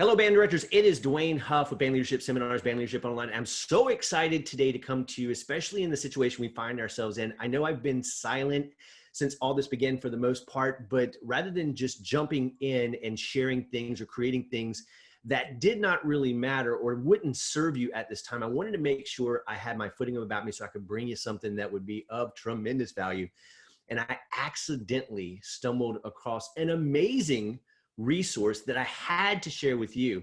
Hello, band directors. It is Dwayne Huff with Band Leadership Seminars, Band Leadership Online. I'm so excited today to come to you, especially in the situation we find ourselves in. I know I've been silent since all this began for the most part, but rather than just jumping in and sharing things or creating things that did not really matter or wouldn't serve you at this time, I wanted to make sure I had my footing about me so I could bring you something that would be of tremendous value. And I accidentally stumbled across an amazing resource that I had to share with you.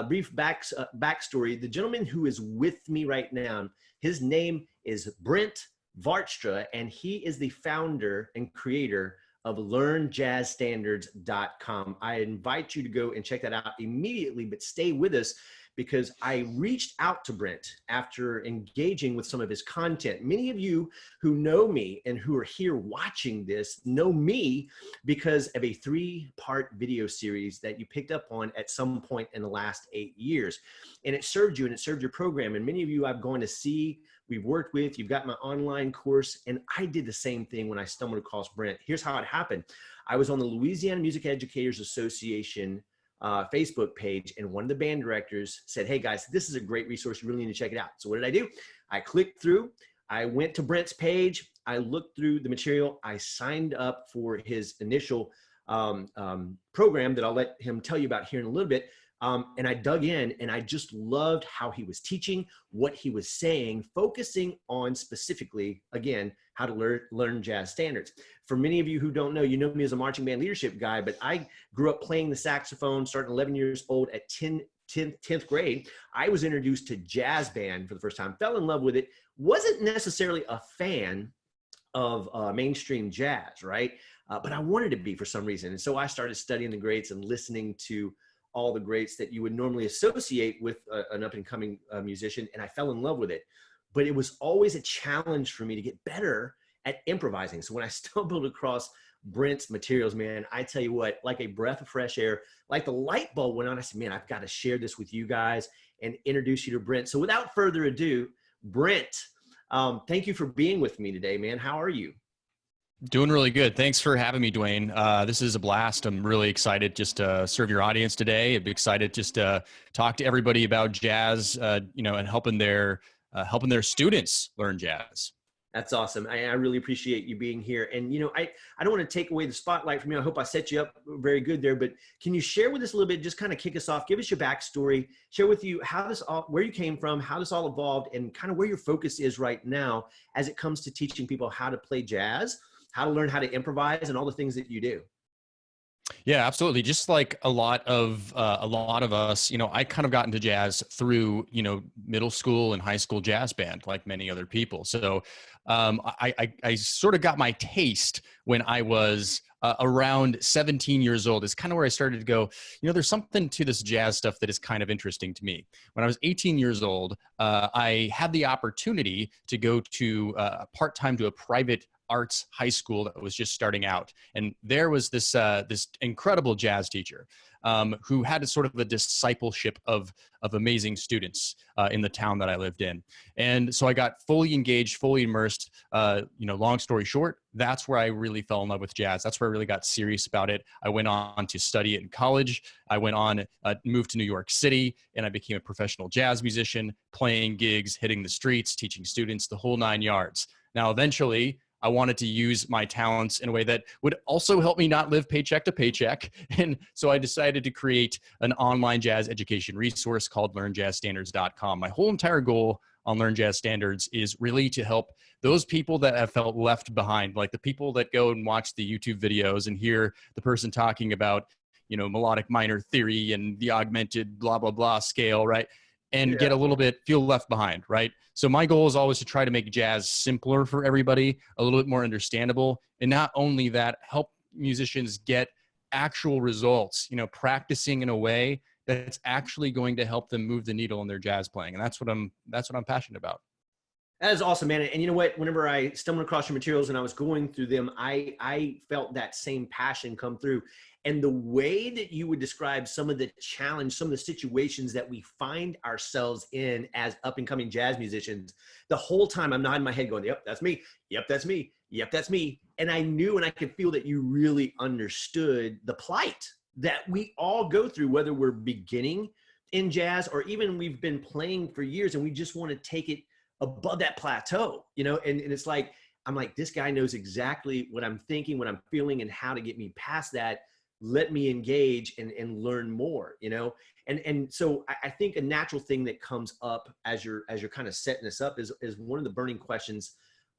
Brief backstory. The gentleman who is with me right now, his name is Brent Vartstra, and he is the founder and creator of LearnJazzStandards.com. I invite you to go and check that out immediately, but stay with us because I reached out to Brent after engaging with some of his content. Many of you who know me and who are here watching this know me because of a 3-part video series that you picked up on at some point in the last 8 years. And it served you and it served your program. And many of you I've gone to see, we've worked with, you've got my online course, and I did the same thing when I stumbled across Brent. Here's how it happened. I was on the Louisiana Music Educators Association Facebook page, and one of the band directors said, "Hey guys, this is a great resource. You really need to check it out." So what did I do? I clicked through, I went to Brent's page, I looked through the material, I signed up for his initial program that I'll let him tell you about here in a little bit. And I dug in and I just loved how he was teaching, what he was saying, focusing on specifically, again, how to learn jazz standards. For many of you who don't know, you know me as a marching band leadership guy, but I grew up playing the saxophone, starting 11 years old at 10th grade. I was introduced to jazz band for the first time, fell in love with it, wasn't necessarily a fan of mainstream jazz, right? But I wanted to be for some reason. And so I started studying the greats and listening to all the greats that you would normally associate with an up-and-coming musician, and I fell in love with it. But it was always a challenge for me to get better at improvising. So when I stumbled across Brent's materials, man, I tell you what, like a breath of fresh air, like the light bulb went on, I said, man, I've got to share this with you guys and introduce you to Brent. So without further ado, Brent, thank you for being with me today, man. How are you? Doing really good. Thanks for having me, Dwayne. This is a blast. I'm really excited just to serve your audience today. I'd be excited just to talk to everybody about jazz, and helping their students learn jazz. That's awesome. I really appreciate you being here. And, I don't want to take away the spotlight from you. I hope I set you up very good there, but can you share with us a little bit, just kind of kick us off, give us your backstory, share with you where you came from, how this all evolved, and kind of where your focus is right now as it comes to teaching people how to play jazz, how to learn how to improvise, and all the things that you do. Yeah, absolutely. Just like a lot of us, I kind of got into jazz through, middle school and high school jazz band, like many other people. So I sort of got my taste when I was around 17 years old. Is kind of where I started to go, there's something to this jazz stuff that is kind of interesting to me. When I was 18 years old, I had the opportunity to go to part-time to a private arts high school that was just starting out. And there was this incredible jazz teacher who had a sort of a discipleship of amazing students in the town that I lived in. And so I got fully engaged, fully immersed. Long story short, that's where I really fell in love with jazz. That's where I really got serious about it. I went on to study it in college. I went on, moved to New York City, and I became a professional jazz musician, playing gigs, hitting the streets, teaching students, the whole 9 yards. Now, eventually, I wanted to use my talents in a way that would also help me not live paycheck to paycheck. And so I decided to create an online jazz education resource called LearnJazzStandards.com. My whole entire goal on Learn Jazz Standards is really to help those people that have felt left behind, like the people that go and watch the YouTube videos and hear the person talking about, melodic minor theory and the augmented blah, blah, blah scale, right? And get a little bit, feel left behind, right? So my goal is always to try to make jazz simpler for everybody, a little bit more understandable. And not only that, help musicians get actual results, practicing in a way that's actually going to help them move the needle in their jazz playing. And that's what I'm passionate about. That is awesome, man. And you know what? Whenever I stumbled across your materials and I was going through them, I felt that same passion come through. And the way that you would describe some of the challenge, some of the situations that we find ourselves in as up-and-coming jazz musicians, the whole time I'm nodding my head going, yep, that's me. Yep, that's me. Yep, that's me. And I knew and I could feel that you really understood the plight that we all go through, whether we're beginning in jazz or even we've been playing for years and we just want to take it above that plateau, you know, and it's like, I'm like, this guy knows exactly what I'm thinking, what I'm feeling, and how to get me past that. Let me engage and learn more, you know? And so I think a natural thing that comes up as you're kind of setting this up is one of the burning questions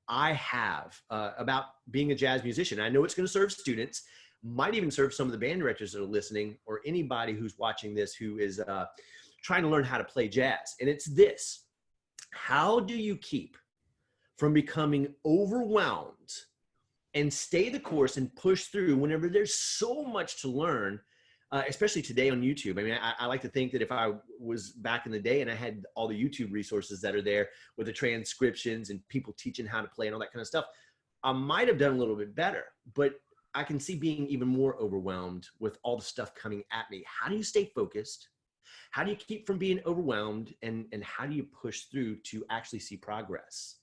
I have about being a jazz musician. I know it's going to serve students, might even serve some of the band directors that are listening, or anybody who's watching this who is trying to learn how to play jazz. And it's this: how do you keep from becoming overwhelmed and stay the course and push through whenever there's so much to learn, especially today on YouTube? I mean, I like to think that if I was back in the day and I had all the YouTube resources that are there with the transcriptions and people teaching how to play and all that kind of stuff, I might have done a little bit better. But I can see being even more overwhelmed with all the stuff coming at me. How do you stay focused? How do you keep from being overwhelmed? And how do you push through to actually see progress?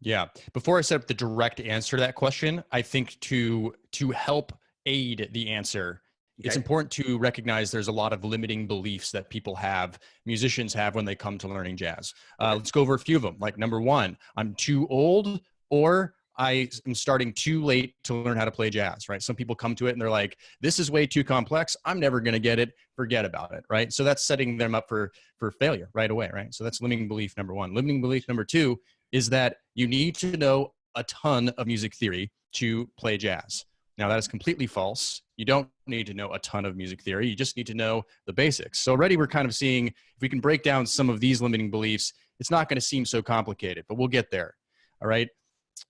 Yeah. Before I set up the direct answer to that question, I think to help aid the answer, it's important to recognize there's a lot of limiting beliefs that people have, musicians have, when they come to learning jazz. Let's go over a few of them. Like, number one, I'm too old, or I am starting too late to learn how to play jazz, right? Some people come to it and they're like, this is way too complex. I'm never going to get it. Forget about it, right? So that's setting them up for failure right away, right? So that's limiting belief number one. Limiting belief number two is that you need to know a ton of music theory to play jazz. Now, that is completely false. You don't need to know a ton of music theory. You just need to know the basics. So already we're kind of seeing, if we can break down some of these limiting beliefs, it's not going to seem so complicated, but we'll get there. All right.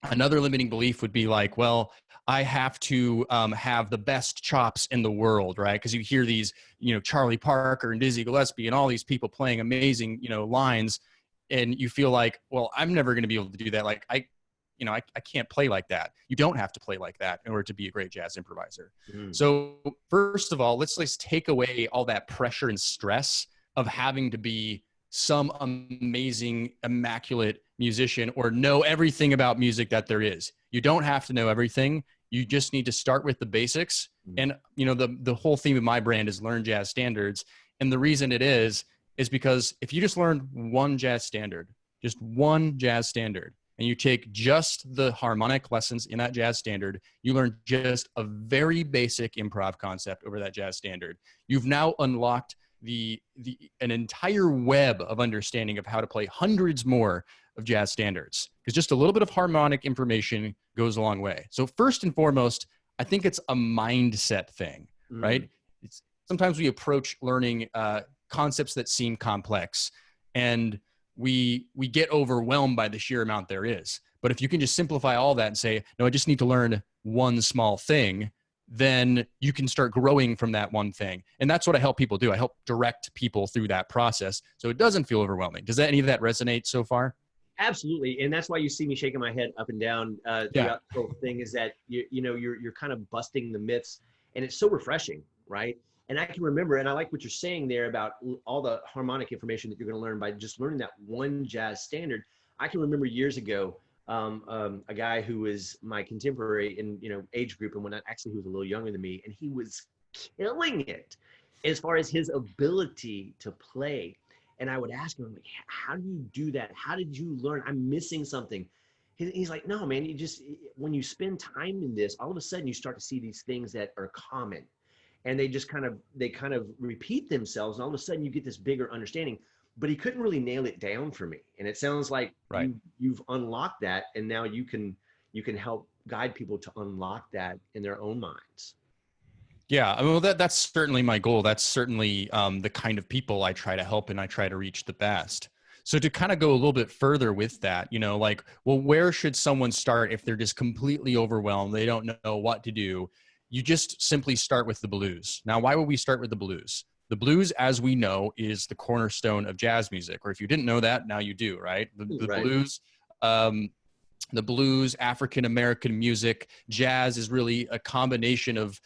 Another limiting belief would be like, well, I have to have the best chops in the world, right? Because you hear these, you know, Charlie Parker and Dizzy Gillespie and all these people playing amazing, you know, lines, and you feel like, well, I'm never going to be able to do that. Like, I can't play like that. You don't have to play like that in order to be a great jazz improviser. So first of all, let's take away all that pressure and stress of having to be some amazing, immaculate musician or know everything about music that there is. You don't have to know everything. You just need to start with the basics. And, you know, the whole theme of my brand is learn jazz standards. And the reason it is because if you just learn one jazz standard, and you take just the harmonic lessons in that jazz standard, you learn just a very basic improv concept over that jazz standard. You've now unlocked an entire web of understanding of how to play hundreds more of jazz standards, because just a little bit of harmonic information goes a long way. So first and foremost, I think it's a mindset thing, right? Sometimes we approach learning concepts that seem complex, and we get overwhelmed by the sheer amount there is. But if you can just simplify all that and say, no, I just need to learn one small thing, then you can start growing from that one thing. And that's what I help people do. I help direct people through that process so it doesn't feel overwhelming. Does any of that resonate so far? Absolutely. And that's why you see me shaking my head up and down throughout the whole thing, is that you're kind of busting the myths, and it's so refreshing, right? And I can remember, and I like what you're saying there about all the harmonic information that you're going to learn by just learning that one jazz standard. I can remember years ago, a guy who was my contemporary in, you know, age group, and when actually he was a little younger than me, and he was killing it as far as his ability to play. And I would ask him, I'm like, how do you do that? How did you learn? I'm missing something. He's like, no, man, when you spend time in this, all of a sudden you start to see these things that are common, and they kind of repeat themselves. And all of a sudden you get this bigger understanding, but he couldn't really nail it down for me. And it sounds like you've unlocked that. And now you can help guide people to unlock that in their own minds. Yeah, I mean, well, that's certainly my goal. That's certainly the kind of people I try to help and I try to reach the best. So to kind of go a little bit further with that, you know, like, well, where should someone start if they're just completely overwhelmed? They don't know what to do. You just simply start with the blues. Now, why would we start with the blues? The blues, as we know, is the cornerstone of jazz music. Or if you didn't know that, now you do, right? The blues, African-American music, jazz is really a combination of,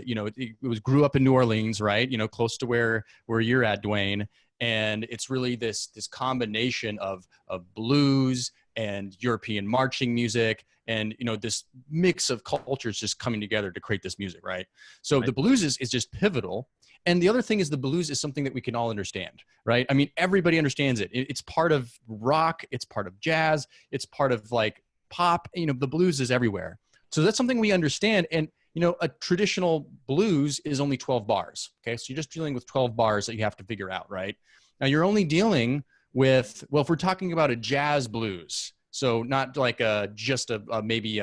you know, it grew up in New Orleans, right? You know, close to where you're at, Dwayne. And it's really this combination of blues and European marching music and this mix of cultures just coming together to create this music, right? So Right. the blues is just pivotal. And the other thing is the blues is something that we can all understand, right? I mean, everybody understands it. It's part of rock, it's part of jazz, it's part of like pop. The blues is everywhere. So that's something we understand. And a traditional blues is only 12 bars. Okay. So you're just dealing with 12 bars that you have to figure out, right? Now you're only dealing with, well, if we're talking about a jazz blues, so not like maybe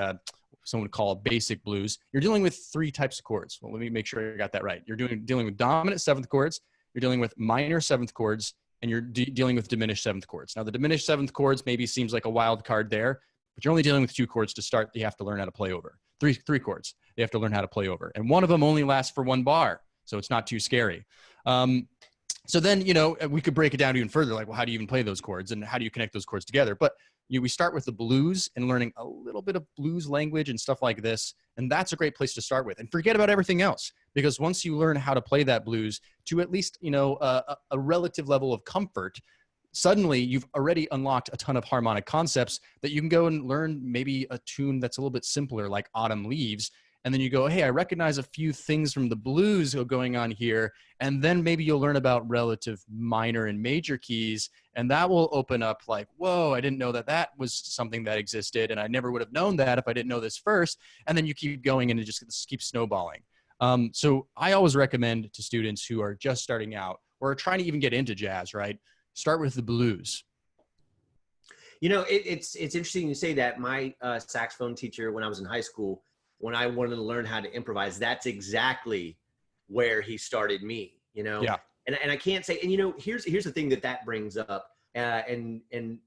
someone would call it basic blues, you're dealing with 3 types of chords. Well, let me make sure I got that right. You're dealing with dominant 7th chords, you're dealing with minor 7th chords, and you're dealing with diminished 7th chords. Now the diminished 7th chords maybe seems like a wild card there, but you're only dealing with 2 chords to start. You have to learn how to play over. Three chords you have to learn how to play over. And one of them only lasts for 1 bar. So it's not too scary. So then, we could break it down even further. Like, well, how do you even play those chords and how do you connect those chords together? But we start with the blues and learning a little bit of blues language and stuff like this. And that's a great place to start with, and forget about everything else, because once you learn how to play that blues to at least, a relative level of comfort, suddenly you've already unlocked a ton of harmonic concepts that you can go and learn maybe a tune that's a little bit simpler, like Autumn Leaves. And then you go, hey, I recognize a few things from the blues going on here. And then maybe you'll learn about relative minor and major keys. And that will open up like, whoa, I didn't know that was something that existed. And I never would have known that if I didn't know this first. And then you keep going and it just keeps snowballing. So I always recommend to students who are just starting out or are trying to even get into jazz, right? Start with the blues. It's interesting you say that. My saxophone teacher, when I was in high school, when I wanted to learn how to improvise, that's exactly where he started me, Yeah. And I can't say, and here's the thing that brings up, and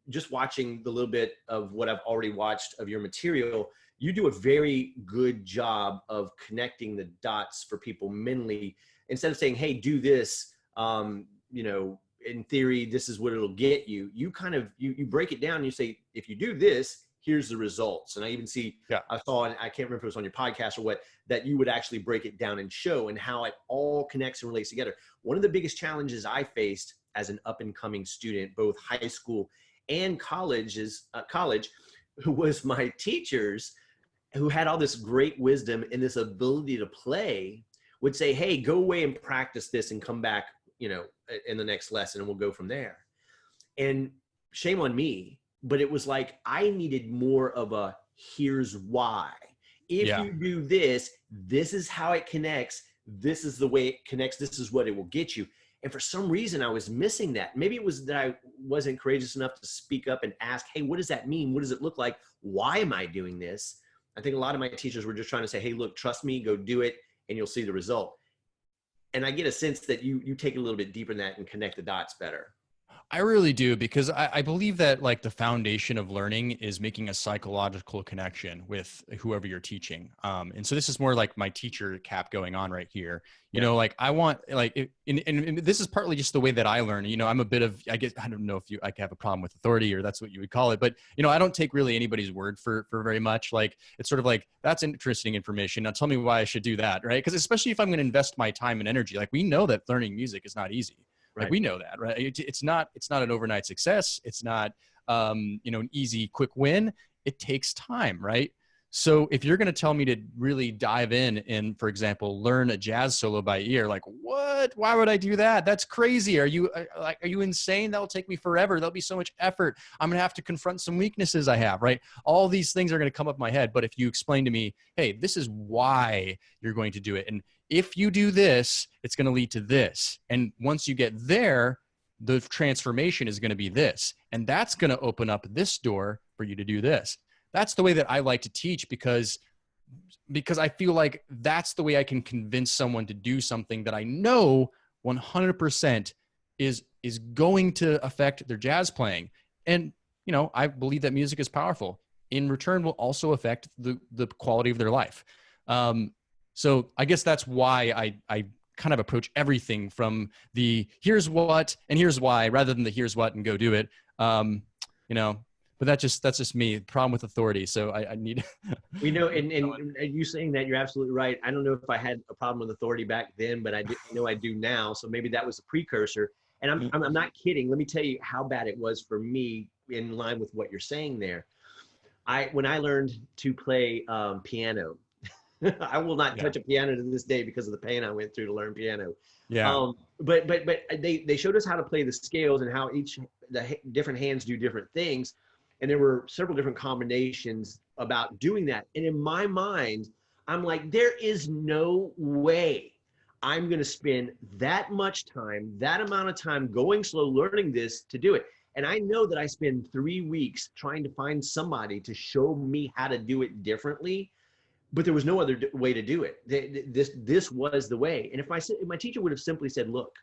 just watching the little bit of what I've already watched of your material, you do a very good job of connecting the dots for people mentally. Instead of saying, hey, do this, in theory, this is what it'll get you. You kind of, you break it down and you say, if you do this, here's the results. And I even see, I saw, and I can't remember if it was on your podcast or what, that you would actually break it down and show and how it all connects and relates together. One of the biggest challenges I faced as an up and coming student, both high school and college, who was my teachers who had all this great wisdom and this ability to play, would say, hey, go away and practice this and come back, in the next lesson, and we'll go from there. And shame on me, but it was like I needed more of a here's why. If you do this, this is how it connects. This is the way it connects. This is what it will get you. And for some reason, I was missing that. Maybe it was that I wasn't courageous enough to speak up and ask, hey, what does that mean? What does it look like? Why am I doing this? I think a lot of my teachers were just trying to say, hey, look, trust me, go do it, and you'll see the result. And I get a sense that you take it a little bit deeper than that and connect the dots better. I really do, because I believe that like the foundation of learning is making a psychological connection with whoever you're teaching. And so this is more like my teacher cap going on right here. Like I want like, and this is partly just the way that I learn. I'm a bit of, I don't know if I have a problem with authority or that's what you would call it, but I don't take really anybody's word for very much. Like it's sort of like, that's interesting information. Now tell me why I should do that, right? Because especially if I'm going to invest my time and energy, like we know that learning music is not easy. Like we know that, right? It's not an overnight success. It's not, an easy, quick win. It takes time, right? So if you're going to tell me to really dive in and, for example, learn a jazz solo by ear, like what? Why would I do that? That's crazy. Are you insane? That'll take me forever. That'll be so much effort. I'm going to have to confront some weaknesses I have, right? All these things are going to come up in my head. But if you explain to me, hey, this is why you're going to do it, and if you do this, it's going to lead to this. And once you get there, the transformation is going to be this. And that's going to open up this door for you to do this. That's the way that I like to teach, because I feel like that's the way I can convince someone to do something that I know 100% is going to affect their jazz playing. And, I believe that music is powerful. In return, will also affect the quality of their life. So I guess that's why I kind of approach everything from the here's what and here's why, rather than the here's what and go do it. But that's just me. The problem with authority. So I need. And you saying that, you're absolutely right. I don't know if I had a problem with authority back then, but I do now. So maybe that was a precursor. And I'm not kidding. Let me tell you how bad it was for me, in line with what you're saying there. when I learned to play piano, I will not Yeah. touch a piano to this day because of the pain I went through to learn piano. Yeah. But they showed us how to play the scales and how different hands do different things, and there were several different combinations about doing that. And in my mind, I'm like, there is no way I'm going to spend that much time, that amount of time going slow learning this to do it. And I know that I spend 3 weeks trying to find somebody to show me how to do it differently, but there was no other way to do it. This was the way. And if my teacher would have simply said, look,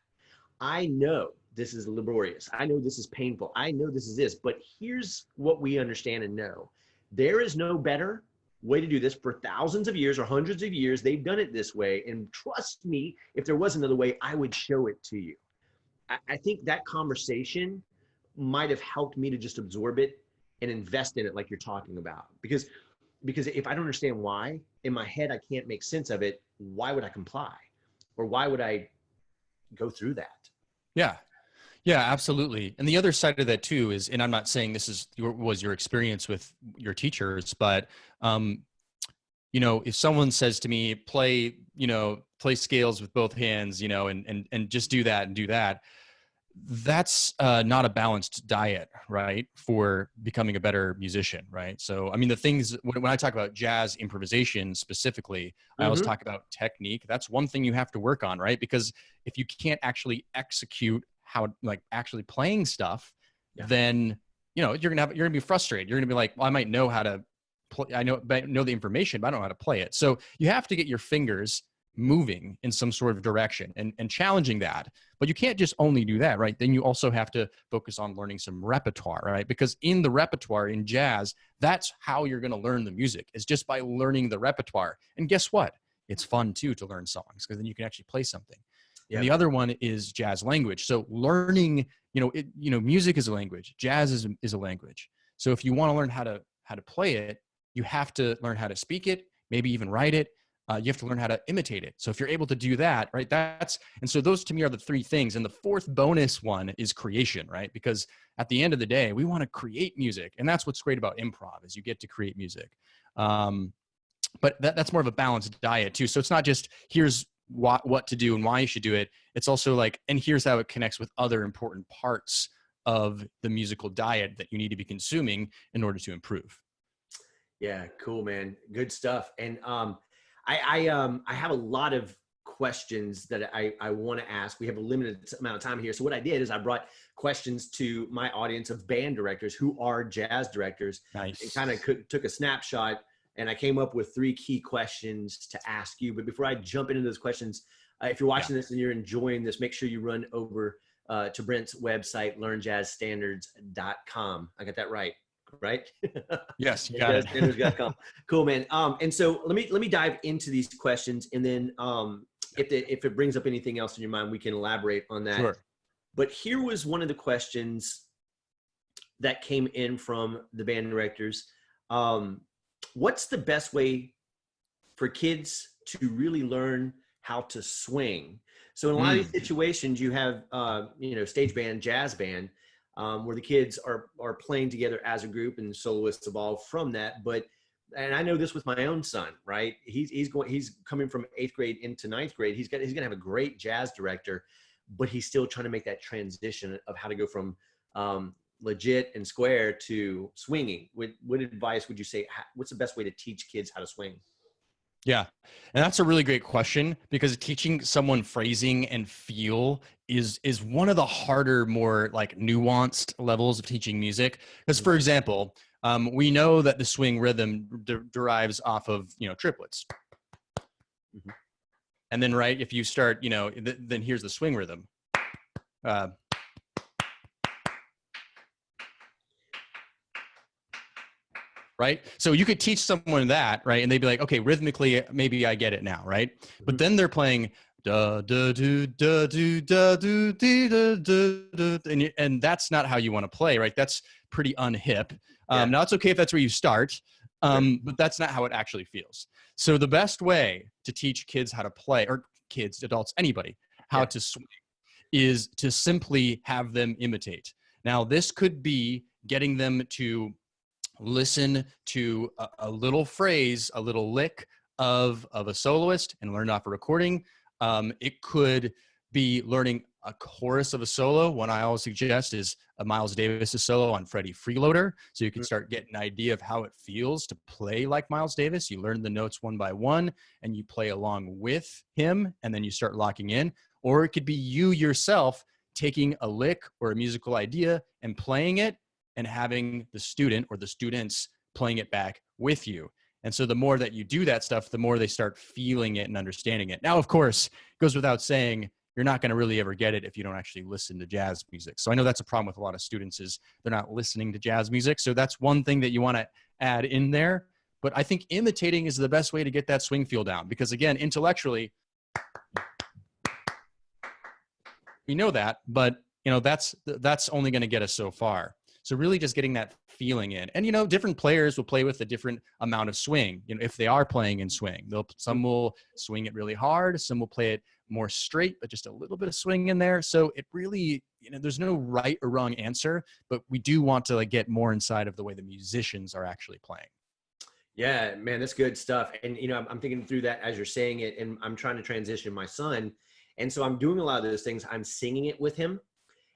I know this is laborious. I know this is painful. I know this is this, but here's what we understand and know. There is no better way to do this. For thousands of years or hundreds of years, they've done it this way. And trust me, if there was another way, I would show it to you. I think that conversation might have helped me to just absorb it and invest in it like you're talking about. Because if I don't understand why, in my head, I can't make sense of it, why would I comply? Or why would I go through that? Yeah. Yeah, absolutely. And the other side of that too is, and I'm not saying this was your experience with your teachers, but, if someone says to me, play scales with both hands, and just do that and do that, that's not a balanced diet, right? For becoming a better musician, right? So, I mean, the things, when I talk about jazz improvisation specifically, I always talk about technique. That's one thing you have to work on, right? Because if you can't actually execute how, like, actually playing stuff, then, you're going to be frustrated. You're going to be like, well, I might know how to play. I know the information, but I don't know how to play it. So you have to get your fingers moving in some sort of direction and challenging that. But you can't just only do that, right? Then you also have to focus on learning some repertoire, right? Because in the repertoire in jazz, that's how you're going to learn the music, is just by learning the repertoire. And guess what? It's fun too to learn songs, because then you can actually play something. And the other one is jazz language. So learning, music is a language. Jazz is a language. So if you want to learn how to play it, you have to learn how to speak it, maybe even write it. You have to learn how to imitate it. So if you're able to do that, right, and so those to me are the three things. And the fourth bonus one is creation, right? Because at the end of the day, we want to create music. And that's what's great about improv, is you get to create music. But that's more of a balanced diet too. So it's not just here's what to do and why you should do it. It's also like, and here's how it connects with other important parts of the musical diet that you need to be consuming in order to improve. Yeah, cool, man. Good stuff. And I have a lot of questions that I want to ask. We have a limited amount of time here. So what I did is I brought questions to my audience of band directors who are jazz directors. Nice. And kind of took a snapshot, and I came up with 3 key questions to ask you. But before I jump into those questions, if you're watching this and you're enjoying this, make sure you run over to Brent's website, learnjazzstandards.com. I got that right? Yes, you got it. Cool, man. And so let me dive into these questions, and then if it brings up anything else in your mind, we can elaborate on that. Sure. But here was one of the questions that came in from the band directors. What's the best way for kids to really learn how to swing? So in a lot of these situations, you have stage band, jazz band, where the kids are playing together as a group, and soloists evolve from that. And I know this with my own son, right? He's coming from 8th grade into 9th grade. He's gonna have a great jazz director, but he's still trying to make that transition of how to go from legit and square to swinging. What advice would you say? What's the best way to teach kids how to swing? Yeah. And that's a really great question, because teaching someone phrasing and feel is one of the harder, more like nuanced levels of teaching music. Because, for example, we know that the swing rhythm derives off of, triplets. Mm-hmm. And then, right, if you start, then here's the swing rhythm. Right? So you could teach someone that, right? And they'd be like, okay, rhythmically, maybe I get it now, right? But then they're playing da da do da do da do da da, and that's not how you want to play, right? That's pretty unhip. Now it's okay if that's where you start, but that's not how it actually feels. So the best way to teach kids how to play, or kids, adults, anybody, how to swing, is to simply have them imitate. Now, this could be getting them to listen to a little phrase, a little lick of a soloist and learn off a recording. It could be learning a chorus of a solo. One I always suggest is a Miles Davis solo on Freddie Freeloader. So you can start getting an idea of how it feels to play like Miles Davis. You learn the notes one by one and you play along with him, and then you start locking in. Or it could be you yourself taking a lick or a musical idea and playing it, and having the student or the students playing it back with you. And so the more that you do that stuff, the more they start feeling it and understanding it. Now, of course, it goes without saying, you're not going to really ever get it if you don't actually listen to jazz music. So I know that's a problem with a lot of students, is they're not listening to jazz music. So that's one thing that you want to add in there. But I think imitating is the best way to get that swing feel down, because again, intellectually, we know that, but that's only going to get us so far. So really just getting that feeling in. And, different players will play with a different amount of swing. If they are playing in swing, some will swing it really hard. Some will play it more straight, but just a little bit of swing in there. So it really, there's no right or wrong answer, but we do want to get more inside of the way the musicians are actually playing. Yeah, man, that's good stuff. And, I'm thinking through that as you're saying it, and I'm trying to transition my son. And so I'm doing a lot of those things. I'm singing it with him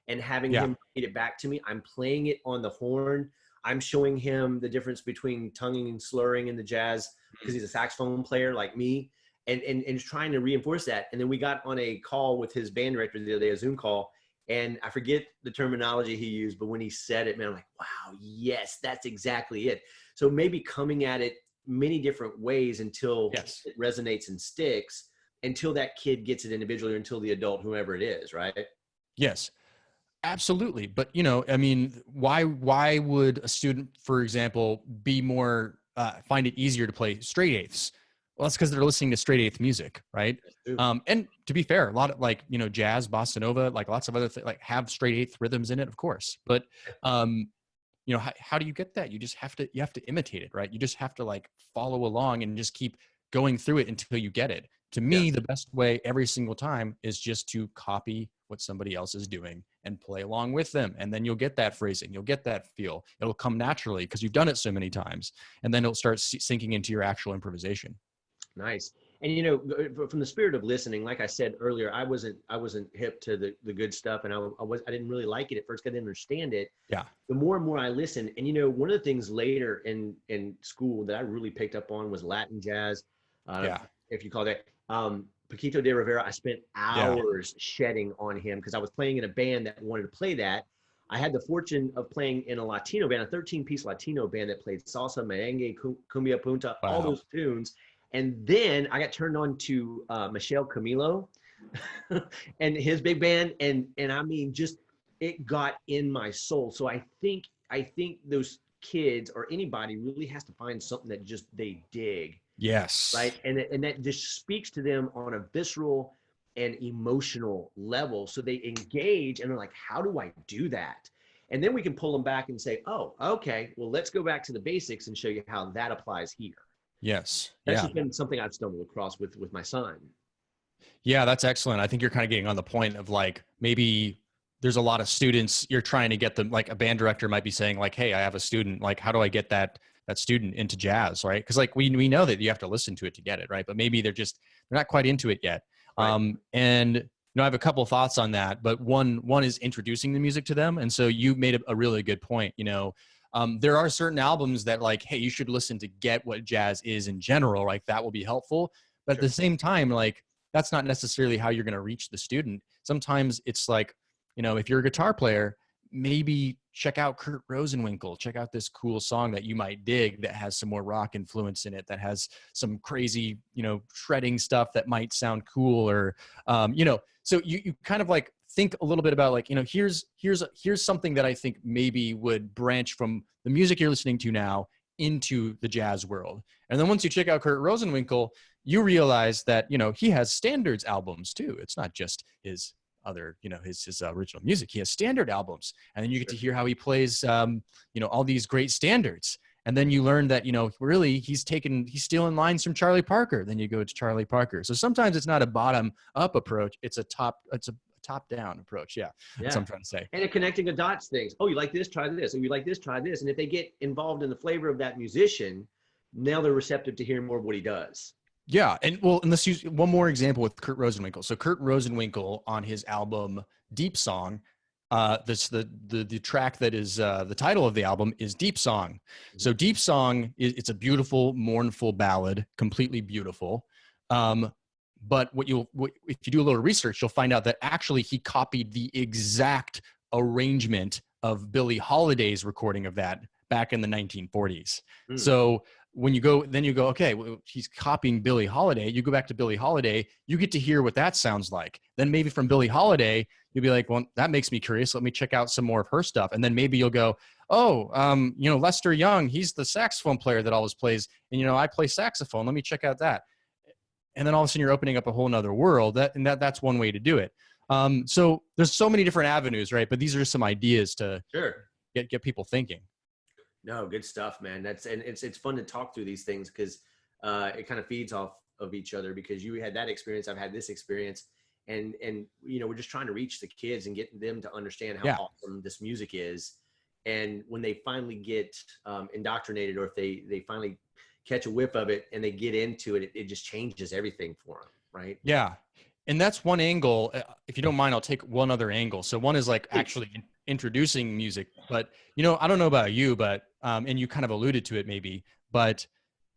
and having him read it back to me. I'm playing it on the horn. I'm showing him the difference between tonguing and slurring in the jazz, because he's a saxophone player like me, and trying to reinforce that. And then we got on a call with his band director the other day, a Zoom call, and I forget the terminology he used, but when he said it, man, I'm like, wow, yes, that's exactly it. So maybe coming at it many different ways until it resonates and sticks, until that kid gets it individually, or until the adult, whoever it is, right? Yes. Absolutely. But, why would a student, for example, be more, find it easier to play straight eighths? Well, that's because they're listening to straight eighth music, right? And to be fair, a lot of jazz, bossa nova, lots of other things, have straight eighth rhythms in it, of course. But, how do you get that? You have to imitate it, right? You just have to follow along and just keep going through it until you get it. To me, the best way every single time is just to copy what somebody else is doing and play along with them. And then you'll get that phrasing. You'll get that feel. It'll come naturally because you've done it so many times. And then it'll start sinking into your actual improvisation. Nice. And, from the spirit of listening, like I said earlier, I wasn't hip to the good stuff. And I didn't really like it at first because I didn't understand it. Yeah. The more and more I listened, and, one of the things later in school that I really picked up on was Latin jazz. If you call that. Paquito de Rivera, I spent hours shedding on him because I was playing in a band that wanted to play that. I had the fortune of playing in a Latino band, a 13-piece Latino band that played salsa, merengue, cumbia punta, all those tunes. And then I got turned on to Michel Camilo and his big band. And I mean, just, it got in my soul. So I think those kids or anybody really has to find something that just they dig. Yes. Right. And that just speaks to them on a visceral and emotional level. So they engage and they're like, how do I do that? And then we can pull them back and say, oh, okay, well, let's go back to the basics and show you how that applies here. Yes. That's just been something I've stumbled across with my son. Yeah, that's excellent. I think you're kind of getting on the point of maybe there's a lot of students you're trying to get them, a band director might be saying hey, I have a student, how do I get that student into jazz, right? Because we know that you have to listen to it to get it, right? But maybe they're not quite into it yet. Right. And I have a couple of thoughts on that, but one is introducing the music to them. And so you made a really good point. There are certain albums that hey, you should listen to get what jazz is in general, that will be helpful. But at the same time, that's not necessarily how you're going to reach the student. Sometimes it's if you're a guitar player, maybe check out Kurt Rosenwinkel, check out this cool song that you might dig that has some more rock influence in it, that has some crazy, shredding stuff that might sound cool, or, so you kind of think a little bit about here's something that I think maybe would branch from the music you're listening to now into the jazz world. And then once you check out Kurt Rosenwinkel, you realize that, he has standards albums too. It's not just his other, his original music. He has standard albums, and then you get to hear how he plays, all these great standards. And then you learn that, really he's stealing lines from Charlie Parker. Then you go to Charlie Parker. So sometimes it's not a bottom up approach. It's a top down approach. Yeah. That's Yeah. what I'm trying to say. And a connecting the dots things. Oh, you like this? Try this. Oh, you like this? Try this. And if they get involved in the flavor of that musician, now they're receptive to hearing more of what he does. Yeah. And well, and let's use one more example with Kurt Rosenwinkel. So Kurt Rosenwinkel on his album Deep Song, this the track that is the title of the album is Deep Song. So Deep Song it's a beautiful, mournful ballad, completely beautiful. But if you do a little research, you'll find out that actually he copied the exact arrangement of Billie Holiday's recording of that back in the 1940s. So when you go, okay, well, he's copying Billie Holiday. You go back to Billie Holiday, you get to hear what that sounds like. Then maybe from Billie Holiday, you'll be like, well, that makes me curious. Let me check out some more of her stuff. And then maybe you'll go, oh, Lester Young, he's the saxophone player that always plays. And, I play saxophone. Let me check out that. And then all of a sudden you're opening up a whole nother world. That's one way to do it. So there's so many different avenues, right? But these are just some ideas to get people thinking. No, good stuff, man. It's fun to talk through these things because it kind of feeds off of each other, because you had that experience, I've had this experience, and we're just trying to reach the kids and get them to understand how awesome this music is. And when they finally get indoctrinated, or if they finally catch a whiff of it and they get into it, it just changes everything for them, right? Yeah. And that's one angle. If you don't mind, I'll take one other angle. So one is like actually introducing music, but I don't know about you, but and you kind of alluded to it maybe, but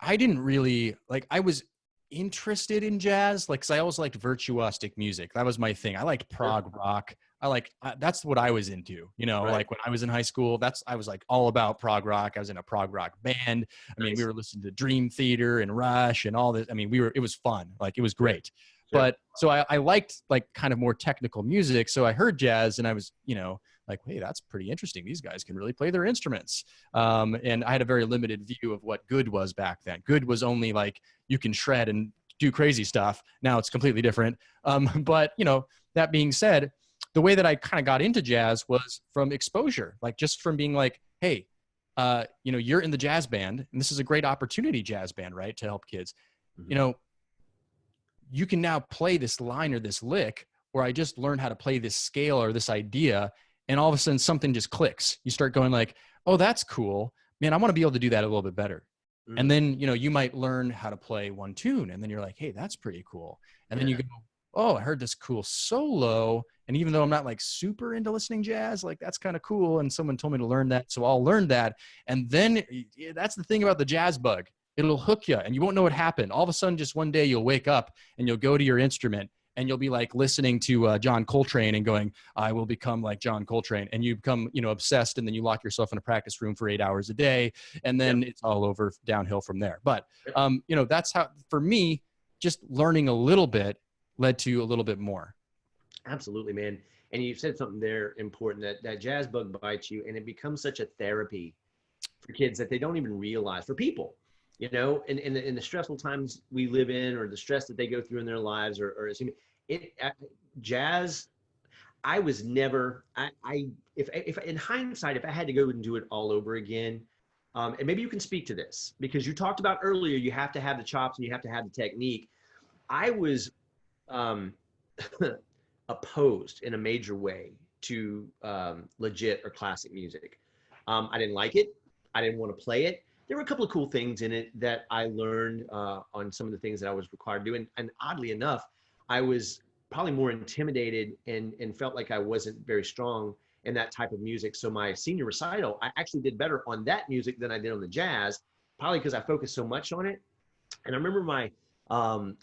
I didn't really I was interested in jazz, cause I always liked virtuosic music. That was my thing. I liked prog rock. That's what I was into, right. When I was in high school, I was all about prog rock. I was in a prog rock band. I mean, we were listening to Dream Theater and Rush and all this. I mean, it was fun. It was great. Sure. But so I liked kind of more technical music. So I heard jazz and I was, hey, that's pretty interesting. These guys can really play their instruments. And I had a very limited view of what good was back then. Good was only you can shred and do crazy stuff. Now it's completely different. But that being said, the way that I kind of got into jazz was from exposure, just from being hey, you're in the jazz band and this is a great opportunity, jazz band, right? To help kids, you can now play this line or this lick, or I just learned how to play this scale or this idea. And all of a sudden something just clicks. You start going oh, that's cool, man. I want to be able to do that a little bit better. Mm-hmm. And then, you might learn how to play one tune and then you're hey, that's pretty cool. And then you go, oh, I heard this cool solo. And even though I'm not super into listening jazz, that's kind of cool. And someone told me to learn that. So I'll learn that. And then that's the thing about the jazz bug. It'll hook you and you won't know what happened. All of a sudden, just one day you'll wake up and you'll go to your instrument and you'll be listening to John Coltrane and going, I will become like John Coltrane. And you become, obsessed. And then you lock yourself in a practice room for 8 hours a day. And then it's all over downhill from there. But, that's how, for me, just learning a little bit led to a little bit more. Absolutely, man. And you said something there important, that jazz bug bites you and it becomes such a therapy for kids that they don't even realize, for people, in the stressful times we live in, or the stress that they go through in their lives, or jazz, I was never, if in hindsight, if I had to go and do it all over again, and maybe you can speak to this, because you talked about earlier, you have to have the chops and you have to have the technique. I was, opposed in a major way to legit or classic music. I didn't like it. I didn't want to play it. There were a couple of cool things in it that I learned on some of the things that I was required to do. And oddly enough, I was probably more intimidated and felt like I wasn't very strong in that type of music. So my senior recital, I actually did better on that music than I did on the jazz, probably because I focused so much on it. And I remember my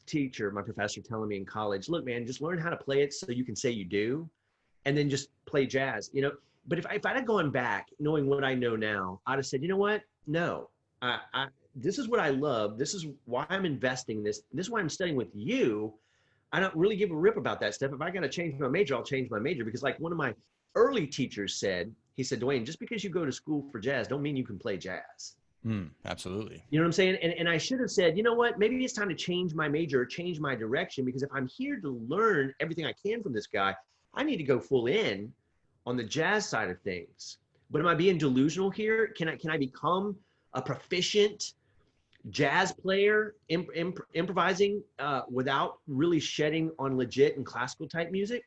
teacher, my professor, telling me in college, look, man, just learn how to play it so you can say you do, and then just play jazz, But if I'd have gone back knowing what I know now, I'd have said, you know what? No, this is what I love. This is why I'm investing in this. This is why I'm studying with you. I don't really give a rip about that stuff. If I got to change my major, I'll change my major. Because one of my early teachers said, he said, Dwayne, just because you go to school for jazz, don't mean you can play jazz. Absolutely. You know what I'm saying? And I should have said, you know what, maybe it's time to change my major or change my direction, because if I'm here to learn everything I can from this guy, I need to go full in on the jazz side of things. But am I being delusional here? Can I become a proficient jazz player, improvising without really shedding on legit and classical type music?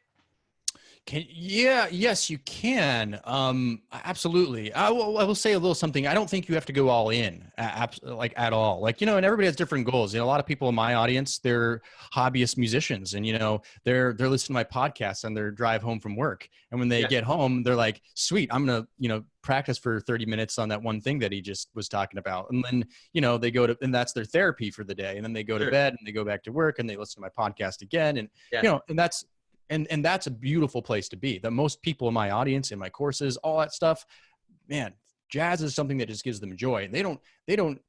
Yes, you can. Absolutely. I will say a little something. I don't think you have to go all in, like at all. Like, and everybody has different goals. A lot of people in my audience, they're hobbyist musicians, and they're listening to my podcast on their drive home from work. And when they Yeah, get home, they're like, "Sweet, I'm gonna, practice for 30 minutes on that one thing that he just was talking about." And then, they go to, and that's their therapy for the day. And then they go to sure. bed and they go back to work and they listen to my podcast again. And Yeah, and that's a beautiful place to be. That most people in my audience, in my courses, all that stuff, man, jazz is something that just gives them joy. And they don't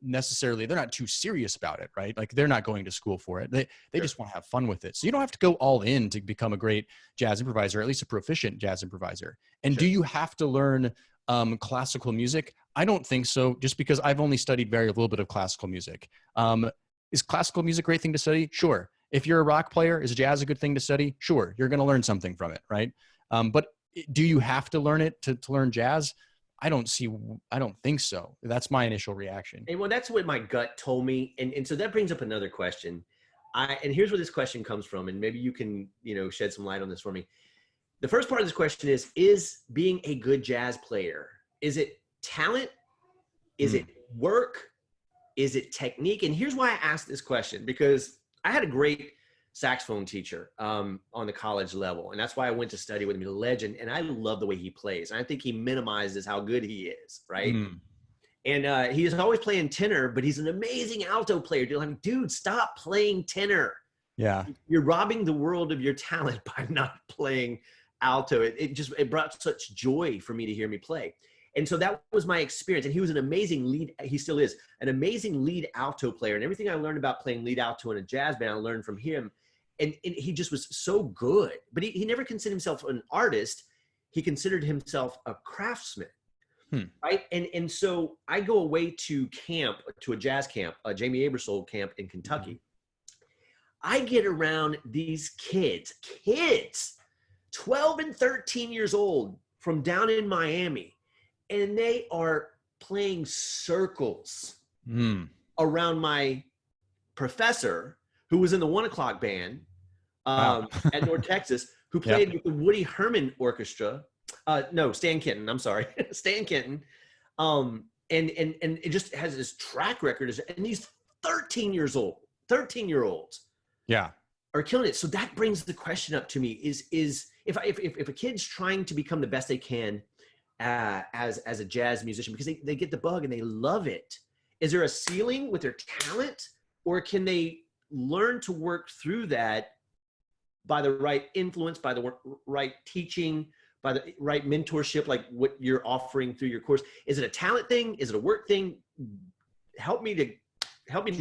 necessarily, they're not too serious about it, right? Like they're not going to school for it. They sure. just want to have fun with it. So you don't have to go all in to become a great jazz improviser, or at least a proficient jazz improviser. And Sure. do you have to learn classical music? I don't think so, just because I've only studied very little bit of classical music. Is classical music a great thing to study? Sure. If you're a rock player, is jazz a good thing to study? Sure. You're going to learn something from it, right? But do you have to learn it to learn jazz? I don't think so. That's my initial reaction. And well, that's what my gut told me. And so that brings up another question. And here's where this question comes from. And maybe you can, shed some light on this for me. The first part of this question is being a good jazz player, is it talent? Is it work? Is it technique? And here's why I asked this question, because I had a great saxophone teacher on the college level. And that's why I went to study with him. He's a legend. And I love the way he plays. And I think he minimizes how good he is, right? And he is always playing tenor, but he's an amazing alto player. Dude, stop playing tenor. Yeah. You're robbing the world of your talent by not playing alto. It brought such joy for me to hear me play. And so that was my experience. And he was an amazing he still is an amazing lead alto player. And everything I learned about playing lead alto in a jazz band, I learned from him. And he just was so good. But he never considered himself an artist. He considered himself a craftsman. Right. And so I go away to a jazz camp, a Jamie Aebersold camp in Kentucky. I get around these kids, 12 and 13 years old from down in Miami. And they are playing circles around my professor, who was in the 1 O'Clock band at North Texas, who played with the Woody Herman Orchestra. No, Stan Kenton. I'm sorry, Stan Kenton. And it just has this track record. And these 13-year-olds, are killing it. So that brings the question up to me: is if a kid's trying to become the best they can as a jazz musician, because they get the bug and they love it, is there a ceiling with their talent, or can they learn to work through that by the right influence, by the right teaching, by the right mentorship, like what you're offering through your course? Is it a talent thing? Is it a work thing? Help me to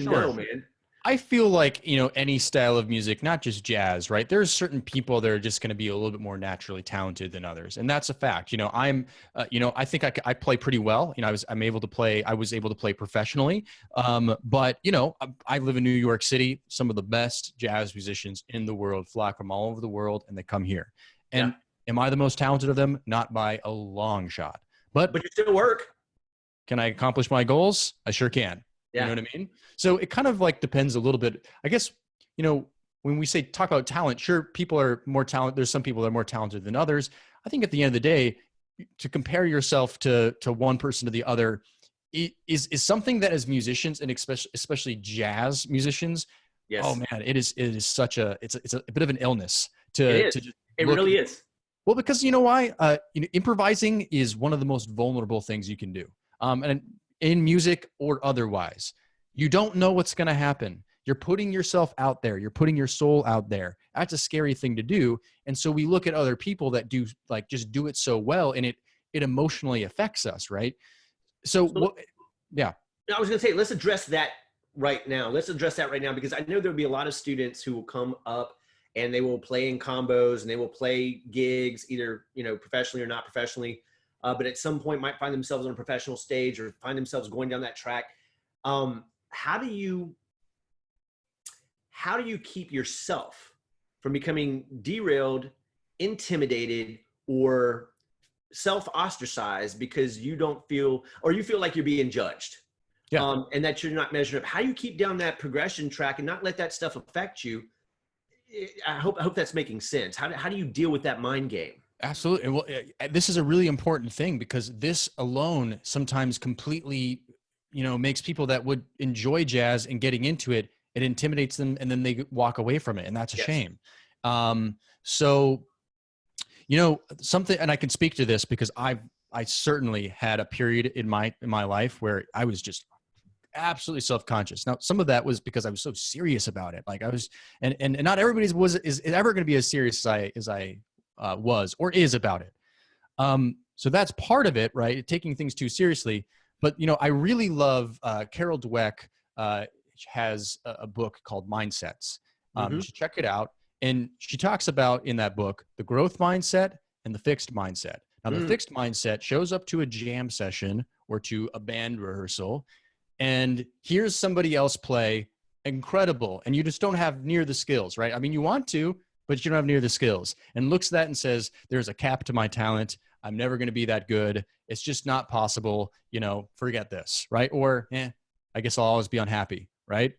know, man. I feel like, any style of music, not just jazz, right? There's certain people that are just going to be a little bit more naturally talented than others. And that's a fact. I think I play pretty well. I was able to play professionally. But I live in New York City. Some of the best jazz musicians in the world flock from all over the world, and they come here. And am I the most talented of them? Not by a long shot. But you still work. Can I accomplish my goals? I sure can. You know what I mean? So it kind of like depends a little bit. I guess, when we talk about talent, sure, people are more talented. There's some people that are more talented than others. I think at the end of the day, to compare yourself to one person to the other is something that as musicians, and especially jazz musicians, oh man, it is it's a bit of an illness it really is. Well, because you know why? Improvising is one of the most vulnerable things you can do. And in music or otherwise, you don't know what's going to happen. You're putting yourself out there. You're putting your soul out there. That's a scary thing to do. And so we look at other people that just do it so well, and it emotionally affects us. Right. So I was going to say, let's address that right now. Because I know there'll be a lot of students who will come up and they will play in combos and they will play gigs, either, professionally or not professionally. But at some point might find themselves on a professional stage or find themselves going down that track. How do you keep yourself from becoming derailed, intimidated, or self-ostracized because you feel like you're being judged? And that you're not measuring up? How do you keep down that progression track and not let that stuff affect you? I hope that's making sense. How do you deal with that mind game? Absolutely. And well, this is a really important thing because this alone sometimes completely, makes people that would enjoy jazz and getting into it, it intimidates them and then they walk away from it. And that's a Yes. shame. So, something, and I can speak to this because I certainly had a period in my life where I was just absolutely self-conscious. Now, some of that was because I was so serious about it. Like I was, and not everybody's is ever going to be as serious as I was or is about it. So that's part of it, right? Taking things too seriously. But I really love Carol Dweck. Has a book called Mindsets. You should check it out. And she talks about in that book the growth mindset and the fixed mindset. Now, the fixed mindset shows up to a jam session or to a band rehearsal and here's somebody else play incredible. And you just don't have near the skills, right? I mean, you want to, but you don't have near the skills, and looks at that and says, there's a cap to my talent. I'm never going to be that good. It's just not possible. Forget this, right? Or, I guess I'll always be unhappy, right?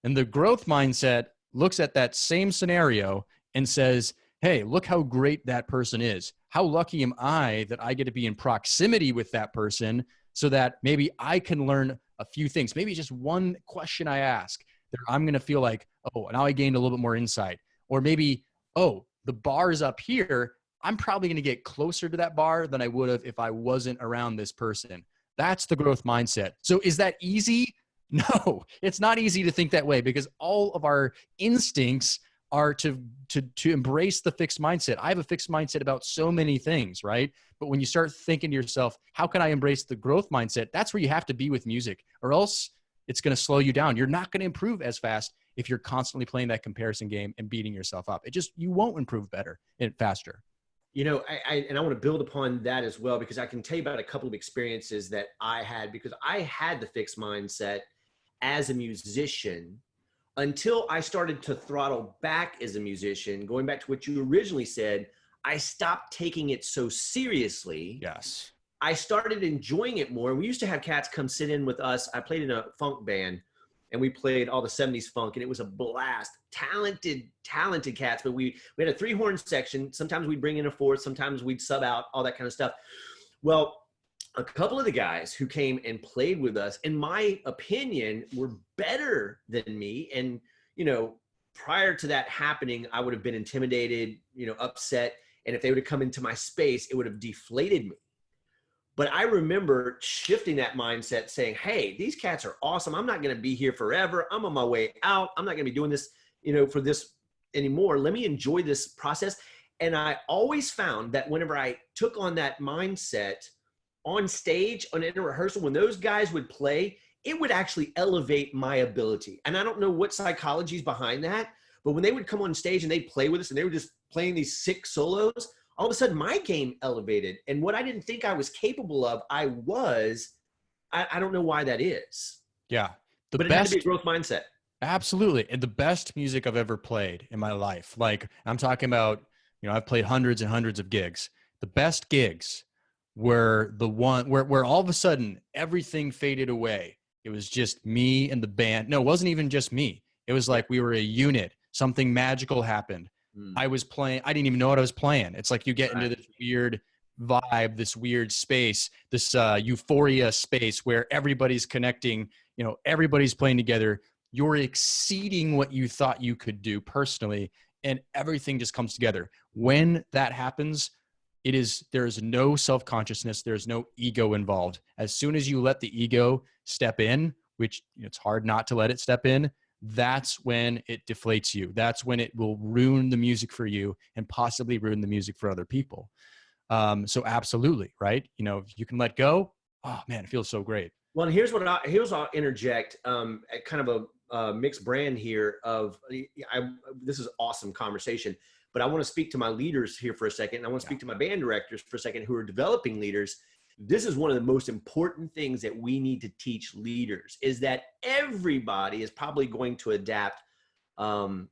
And the growth mindset looks at that same scenario and says, hey, look how great that person is. How lucky am I that I get to be in proximity with that person so that maybe I can learn a few things. Maybe just one question I ask that I'm going to feel like, oh, now I gained a little bit more insight. Or maybe, oh, the bar is up here. I'm probably going to get closer to that bar than I would have if I wasn't around this person. That's the growth mindset. So is that easy? No, it's not easy to think that way because all of our instincts are to embrace the fixed mindset. I have a fixed mindset about so many things, right? But when you start thinking to yourself, how can I embrace the growth mindset? That's where you have to be with music, or else it's going to slow you down. You're not going to improve as fast if you're constantly playing that comparison game and beating yourself up. You won't improve better and faster. I want to build upon that as well, because I can tell you about a couple of experiences that I had, because I had the fixed mindset as a musician until I started to throttle back as a musician. Going back to what you originally said, I stopped taking it so seriously. Yes. I started enjoying it more. We used to have cats come sit in with us. I played in a funk band and we played all the 70s funk, and it was a blast. Talented cats, but we had a 3-horn section. Sometimes we'd bring in a 4th, sometimes we'd sub out, all that kind of stuff. Well, a couple of the guys who came and played with us, in my opinion, were better than me. And, prior to that happening, I would have been intimidated, upset. And if they would have come into my space, it would have deflated me. But I remember shifting that mindset, saying, hey, these cats are awesome. I'm not going to be here forever. I'm on my way out. I'm not going to be doing this, for this anymore. Let me enjoy this process. And I always found that whenever I took on that mindset on stage, in a rehearsal, when those guys would play, it would actually elevate my ability. And I don't know what psychology is behind that, but when they would come on stage and they'd play with us and they were just playing these sick solos, all of a sudden my game elevated. And what I didn't think I was capable of, I don't know why that is. Yeah. But it had to be a growth mindset. Absolutely. And the best music I've ever played in my life, like I'm talking about, I've played hundreds and hundreds of gigs. The best gigs were the one where all of a sudden everything faded away. It was just me and the band. No, it wasn't even just me. It was like we were a unit. Something magical happened. I was playing. I didn't even know what I was playing. It's like you get into this weird vibe, this weird space, this euphoria space where everybody's connecting, everybody's playing together. You're exceeding what you thought you could do personally, and everything just comes together. When that happens, there's no self-consciousness. There's no ego involved. As soon as you let the ego step in, which it's hard not to let it step in, that's when it deflates you. That's when it will ruin the music for you and possibly ruin the music for other people. So absolutely, right? If you can let go, oh man, it feels so great. Well, and here's what I'll interject, at kind of a mixed brand here of, this is awesome conversation, but I want to speak to my leaders here for a second. And I want to speak to my band directors for a second who are developing leaders. This is one of the most important things that we need to teach leaders, is that everybody is probably going to adapt. What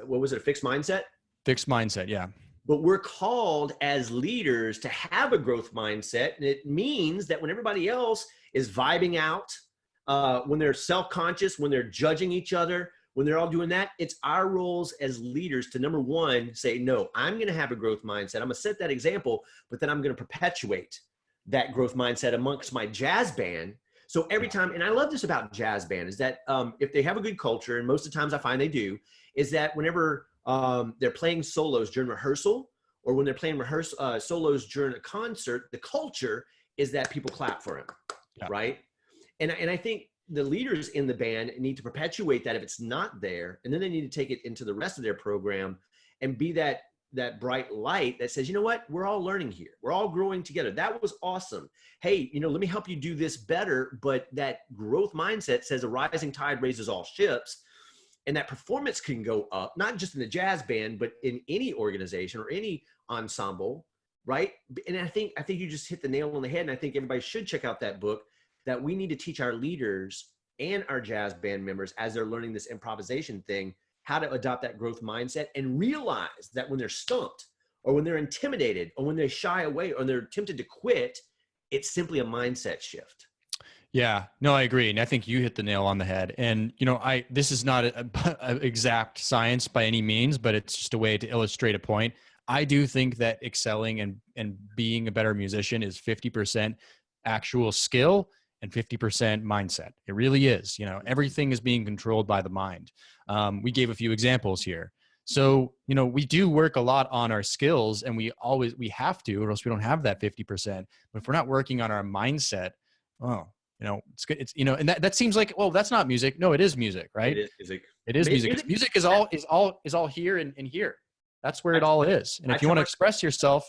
was it? A fixed mindset? Fixed mindset. Yeah. But we're called as leaders to have a growth mindset. And it means that when everybody else is vibing out, when they're self-conscious, when they're judging each other, when they're all doing that, it's our roles as leaders to, number one, say, no, I'm going to have a growth mindset. I'm going to set that example, but then I'm going to perpetuate that growth mindset amongst my jazz band. So every time, and I love this about jazz band, is that if they have a good culture, and most of the times I find they do, is that whenever they're playing solos during rehearsal, or when they're playing solos during a concert, the culture is that people clap for them, right? And I think the leaders in the band need to perpetuate that if it's not there, and then they need to take it into the rest of their program and be that bright light that says, you know what, we're all learning here. We're all growing together. That was awesome. Hey, you know, let me help you do this better. But that growth mindset says a rising tide raises all ships, and that performance can go up, not just in the jazz band, but in any organization or any ensemble, right? And I think you just hit the nail on the head. And I think everybody should check out that book, that we need to teach our leaders and our jazz band members, as they're learning this improvisation thing, how to adopt that growth mindset and realize that when they're stumped, or when they're intimidated, or when they shy away, or they're tempted to quit, it's simply a mindset shift. Yeah, no, I agree. And I think you hit the nail on the head. And, you know, this is not a exact science by any means, but it's just a way to illustrate a point. I do think that excelling and being a better musician is 50% actual skill and 50% mindset. It really is. You know, everything is being controlled by the mind. We gave a few examples here. So, you know, we do work a lot on our skills, and we have to, or else we don't have that 50%. But if we're not working on our mindset, oh, you know, it's good. It's, you know, and that seems like, well, that's not music. No, it is music, right? It is music. It is music. Music is all here and here. That's where it all is. And if you want to express yourself,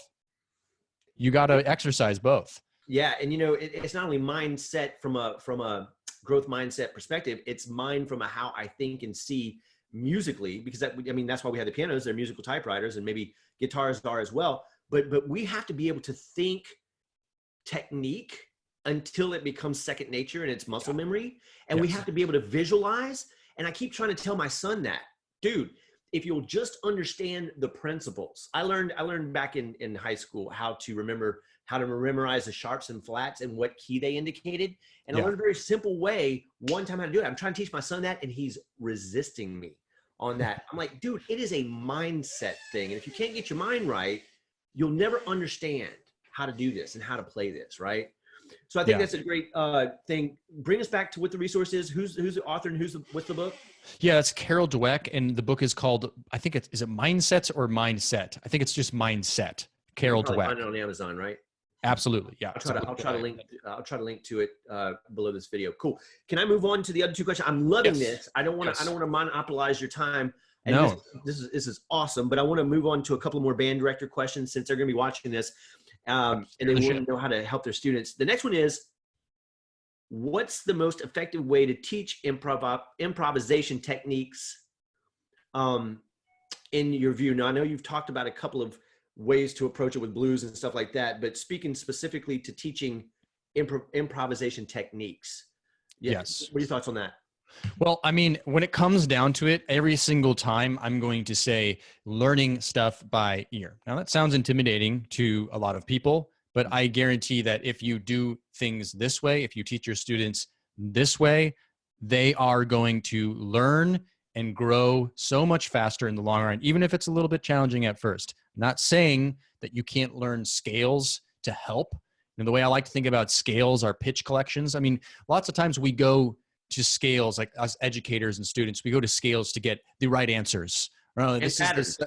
you got to exercise both. Yeah. And, you know, it's not only mindset from a growth mindset perspective, it's mind from a how I think and see musically, because that's why we have the pianos. They're musical typewriters, and maybe guitars are as well. But we have to be able to think technique until it becomes second nature and it's muscle memory. And we have to be able to visualize. And I keep trying to tell my son that, dude, if you'll just understand the principles. I learned back in high school how to memorize the sharps and flats and what key they indicated. And I learned a very simple way one time how to do it. I'm trying to teach my son that, and he's resisting me on that. I'm like, dude, it is a mindset thing. And if you can't get your mind right, you'll never understand how to do this and how to play this, right? So I think that's a great thing. Bring us back to what the resource is. Who's the author, and what's the book? Yeah, it's Carol Dweck, and the book is called, I think is it Mindsets or Mindset? I think it's just Mindset. Carol Dweck. Find it on Amazon, right? Absolutely. Yeah. I'll try to link to it below this video. Cool. Can I move on to the other two questions? I'm loving this. I don't want to monopolize your time. And no. This is awesome, but I want to move on to a couple more band director questions, since they're going to be watching this. And they want to know how to help their students. The next one is, what's the most effective way to teach improvisation techniques in your view? Now, I know you've talked about a couple of ways to approach it with blues and stuff like that, but speaking specifically to teaching improvisation techniques. Yes. What are your thoughts on that? Well, I mean, when it comes down to it, every single time I'm going to say learning stuff by ear. Now, that sounds intimidating to a lot of people, but I guarantee that if you do things this way, if you teach your students this way, they are going to learn and grow so much faster in the long run, even if it's a little bit challenging at first. I'm not saying that you can't learn scales to help. And the way I like to think about scales are pitch collections. I mean, lots of times we go to scales, like us educators and students, we go to scales to get the right answers. And patterns.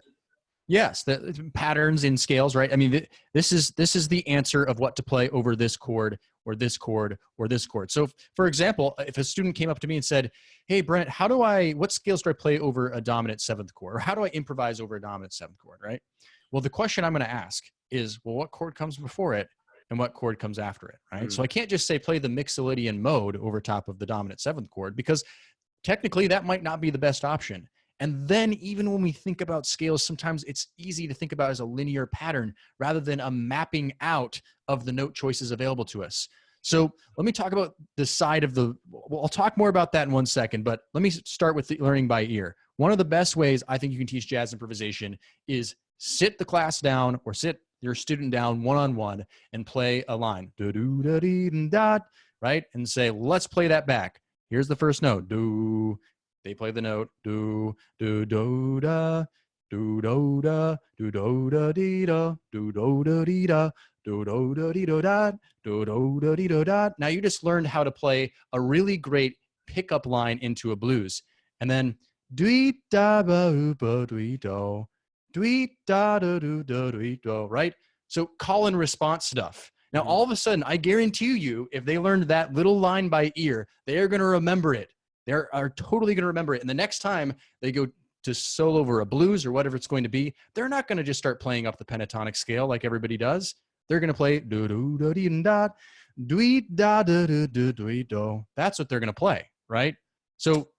Yes, the patterns in scales, right? I mean, this is the answer of what to play over this chord or this chord or this chord. So, for example, if a student came up to me and said, "Hey, Brent, what scales do I play over a dominant seventh chord, or how do I improvise over a dominant seventh chord?" Right? Well, the question I'm going to ask is, well, what chord comes before it and what chord comes after it, right? So I can't just say play the Mixolydian mode over top of the dominant seventh chord, because technically that might not be the best option. And then even when we think about scales, sometimes it's easy to think about as a linear pattern rather than a mapping out of the note choices available to us. So let me talk about the side of well, I'll talk more about that in one second, but let me start with the learning by ear. One of the best ways I think you can teach jazz improvisation is sit the class down or sit your student down one-on-one and play a line, right? And say, let's play that back. Here's the first note, do, They play the note do do do da do do da do do da dee da do do da dee da do do da dee do da do do da dee do da. Now you just learned how to play a really great pickup line into a blues, and then dwee da ba ba dwee do dwee da da do da dwee do. Right. So call and response stuff. Now all of a sudden, I guarantee you, if they learned that little line by ear, they are going to remember it. They are totally going to remember it. And the next time they go to solo over a blues or whatever it's going to be, they're not going to just start playing up the pentatonic scale like everybody does. They're going to play do do do dee da dwee da do do do dwee do. That's what they're going to play, right? So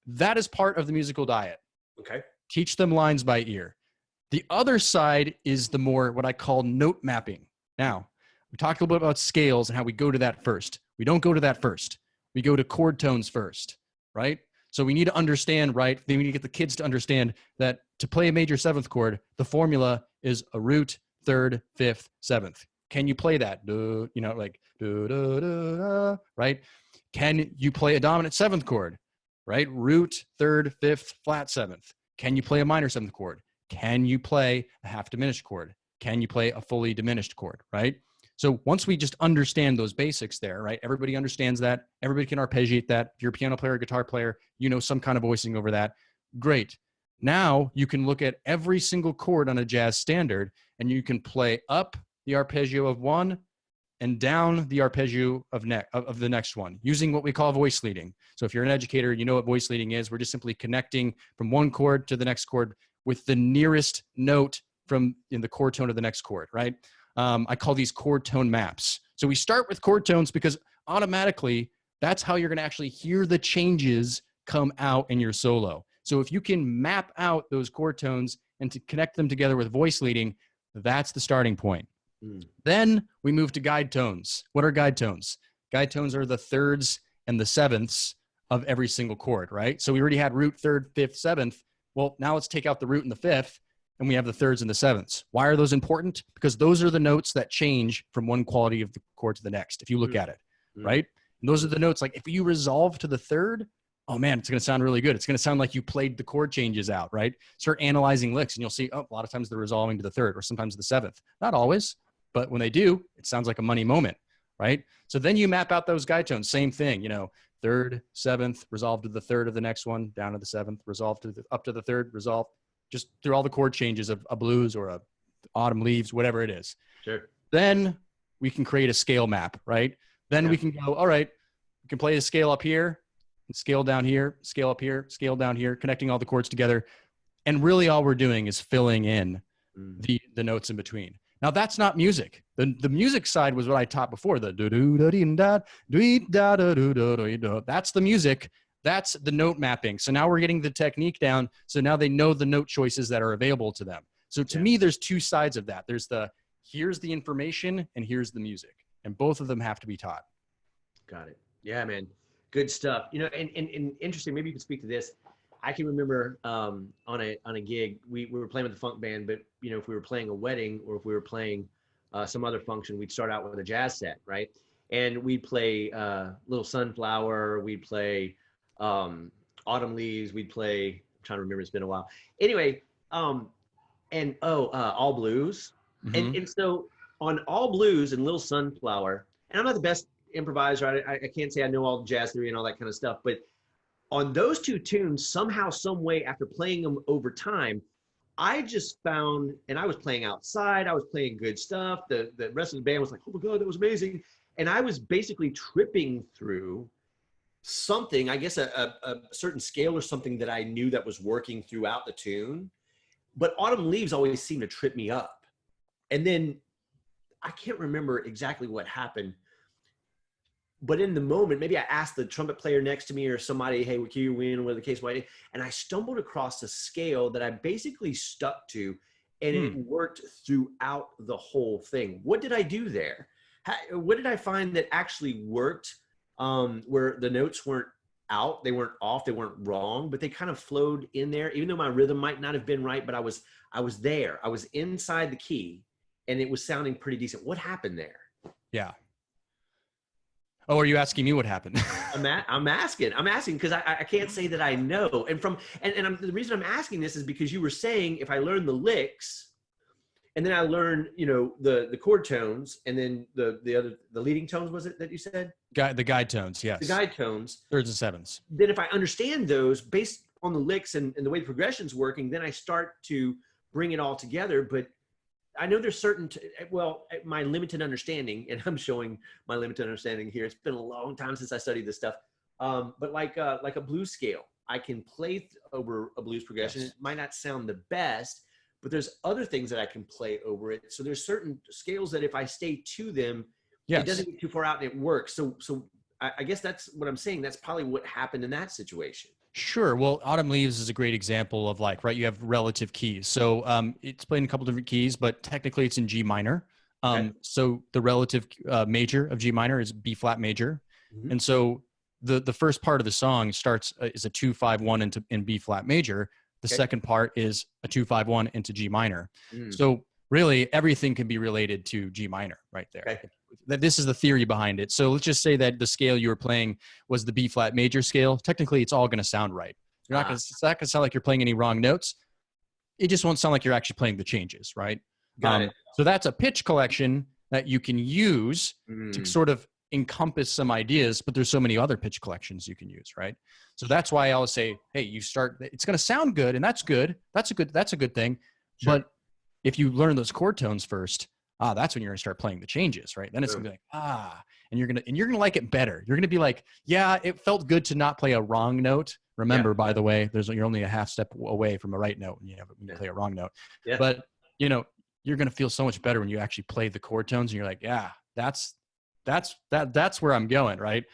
that is part of the musical diet. Okay. Teach them lines by ear. The other side is the more what I call note mapping. Now, we talked a little bit about scales and how we go to that first. We don't go to that first. We go to chord tones first, right? So we need to understand, right? We need to get the kids to understand that to play a major seventh chord, the formula is a root, third, fifth, seventh. Can you play that? Do, you know, like do, do, do, do, right? Can you play a dominant seventh chord, right? Root, third, fifth, flat seventh. Can you play a minor seventh chord? Can you play a half diminished chord? Can you play a fully diminished chord, right? So once we just understand those basics there, right? Everybody understands that. Everybody can arpeggiate that. If you're a piano player, guitar player, you know some kind of voicing over that. Great. Now you can look at every single chord on a jazz standard and you can play up the arpeggio of one and down the arpeggio of the next one using what we call voice leading. So if you're an educator, you know what voice leading is. We're just simply connecting from one chord to the next chord with the nearest note from in the chord tone of the next chord, right? I call these chord tone maps. So we start with chord tones because automatically that's how you're going to actually hear the changes come out in your solo. So if you can map out those chord tones and to connect them together with voice leading, that's the starting point. Then we move to guide tones. What are guide tones? Guide tones are the thirds and the sevenths of every single chord, right? So we already had root, third, fifth, seventh. Well, now let's take out the root and the fifth, and we have the thirds and the sevenths. Why are those important? Because those are the notes that change from one quality of the chord to the next, if you look at it, right? And those are the notes, like if you resolve to the third, oh man, it's going to sound really good. It's going to sound like you played the chord changes out, right? Start analyzing licks and you'll see, oh, a lot of times they're resolving to the third or sometimes the seventh. Not always, but when they do, it sounds like a money moment, right? So then you map out those guide tones, same thing, you know, third, seventh, resolve to the third of the next one, down to the seventh, resolve to the, up to the third, resolve, just through all the chord changes of a blues or a autumn leaves, whatever it is. Sure. Then we can create a scale map, right? Then we can go, all right, we can play a scale up here, and scale down here, scale up here, scale down here, connecting all the chords together. And really all we're doing is filling in the notes in between. Now that's not music. The music side was what I taught before. The do do da dee da dee da da do do do. That's the music. That's the note mapping. So now we're getting the technique down. So now they know the note choices that are available to them. So to me, there's two sides of that. There's the here's the information and here's the music, and both of them have to be taught. Got it. Yeah, man. Good stuff. You know, and interesting. Maybe you could speak to this. I can remember on a gig, we were playing with the funk band, but you know, if we were playing a wedding or if we were playing some other function, we'd start out with a jazz set, right? And we'd play Little Sunflower, we'd play Autumn Leaves, we'd play, I'm trying to remember, it's been a while. Anyway, All Blues. And so on All Blues and Little Sunflower, and I'm not the best improviser, I can't say I know all the jazz theory and all that kind of stuff, but on those two tunes, somehow, some way, after playing them over time, I just found, and I was playing outside, I was playing good stuff. The rest of the band was like, oh my God, that was amazing. And I was basically tripping through something, I guess a certain scale or something that I knew that was working throughout the tune. But Autumn Leaves always seemed to trip me up. And then I can't remember exactly what happened. But in the moment, maybe I asked the trumpet player next to me or somebody, hey, can you win, whatever the case might be. And I stumbled across a scale that I basically stuck to, and it worked throughout the whole thing. What did I do there? What did I find that actually worked, where the notes weren't out, they weren't off, they weren't wrong, but they kind of flowed in there, even though my rhythm might not have been right, but I was there. I was inside the key, and it was sounding pretty decent. What happened there? Yeah. Oh, are you asking me what happened? I'm asking because I can't say that I know. And the reason I'm asking this is because you were saying if I learn the licks and then I learn, the chord tones and then the leading tones, was it that you said? The guide tones, The yes. guide tones. Thirds and sevenths. Then if I understand those based on the licks and the way the progression's working, then I start to bring it all together. But I know there's my limited understanding, and I'm showing my limited understanding here. It's been a long time since I studied this stuff. But like a blues scale, I can play over a blues progression. Yes. It might not sound the best, but there's other things that I can play over it. So there's certain scales that if I stay to them, Yes. it doesn't get too far out and it works. So I guess that's what I'm saying. That's probably what happened in that situation. Sure. Well, Autumn Leaves is a great example of right, you have relative keys. So it's played in a couple different keys, but technically it's in G minor. Okay. So the relative major of G minor is B flat major. Mm-hmm. And so the first part of the song starts is a 2-5-1 in B flat major. The second part is a 2-5-1 into G minor. So really everything can be related to G minor right there. Okay. This is the theory behind it. So let's just say that the scale you were playing was the B flat major scale. Technically, it's all going to sound right. It's not going to sound like you're playing any wrong notes. It just won't sound like you're actually playing the changes, right? Got it. So that's a pitch collection that you can use to sort of encompass some ideas, but there's so many other pitch collections you can use, right? So that's why I always say, hey, it's going to sound good, and that's good. That's a good thing. Sure. But if you learn those chord tones first, that's when you're gonna start playing the changes, right? Then it's gonna be like, and you're gonna like it better. You're gonna be like, yeah, it felt good to not play a wrong note. Remember, by the way, you're only a half step away from a right note when you play a wrong note. Yeah. But you're gonna feel so much better when you actually play the chord tones, and you're like, yeah, that's where I'm going, right?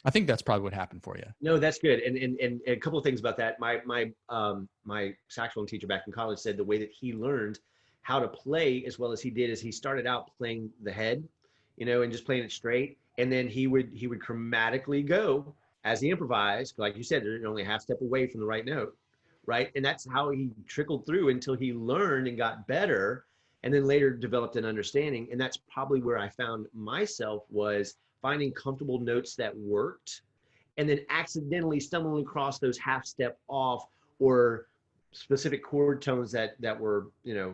I think that's probably what happened for you. No, that's good. And a couple of things about that. My saxophone teacher back in college said the way that he learned how to play as well as he did is he started out playing the head, and just playing it straight. And then he would chromatically go as he improvised. Like you said, they're only a half step away from the right note, right? And that's how he trickled through until he learned and got better, and then later developed an understanding. And that's probably where I found myself, was finding comfortable notes that worked, and then accidentally stumbling across those half step off or specific chord tones that were,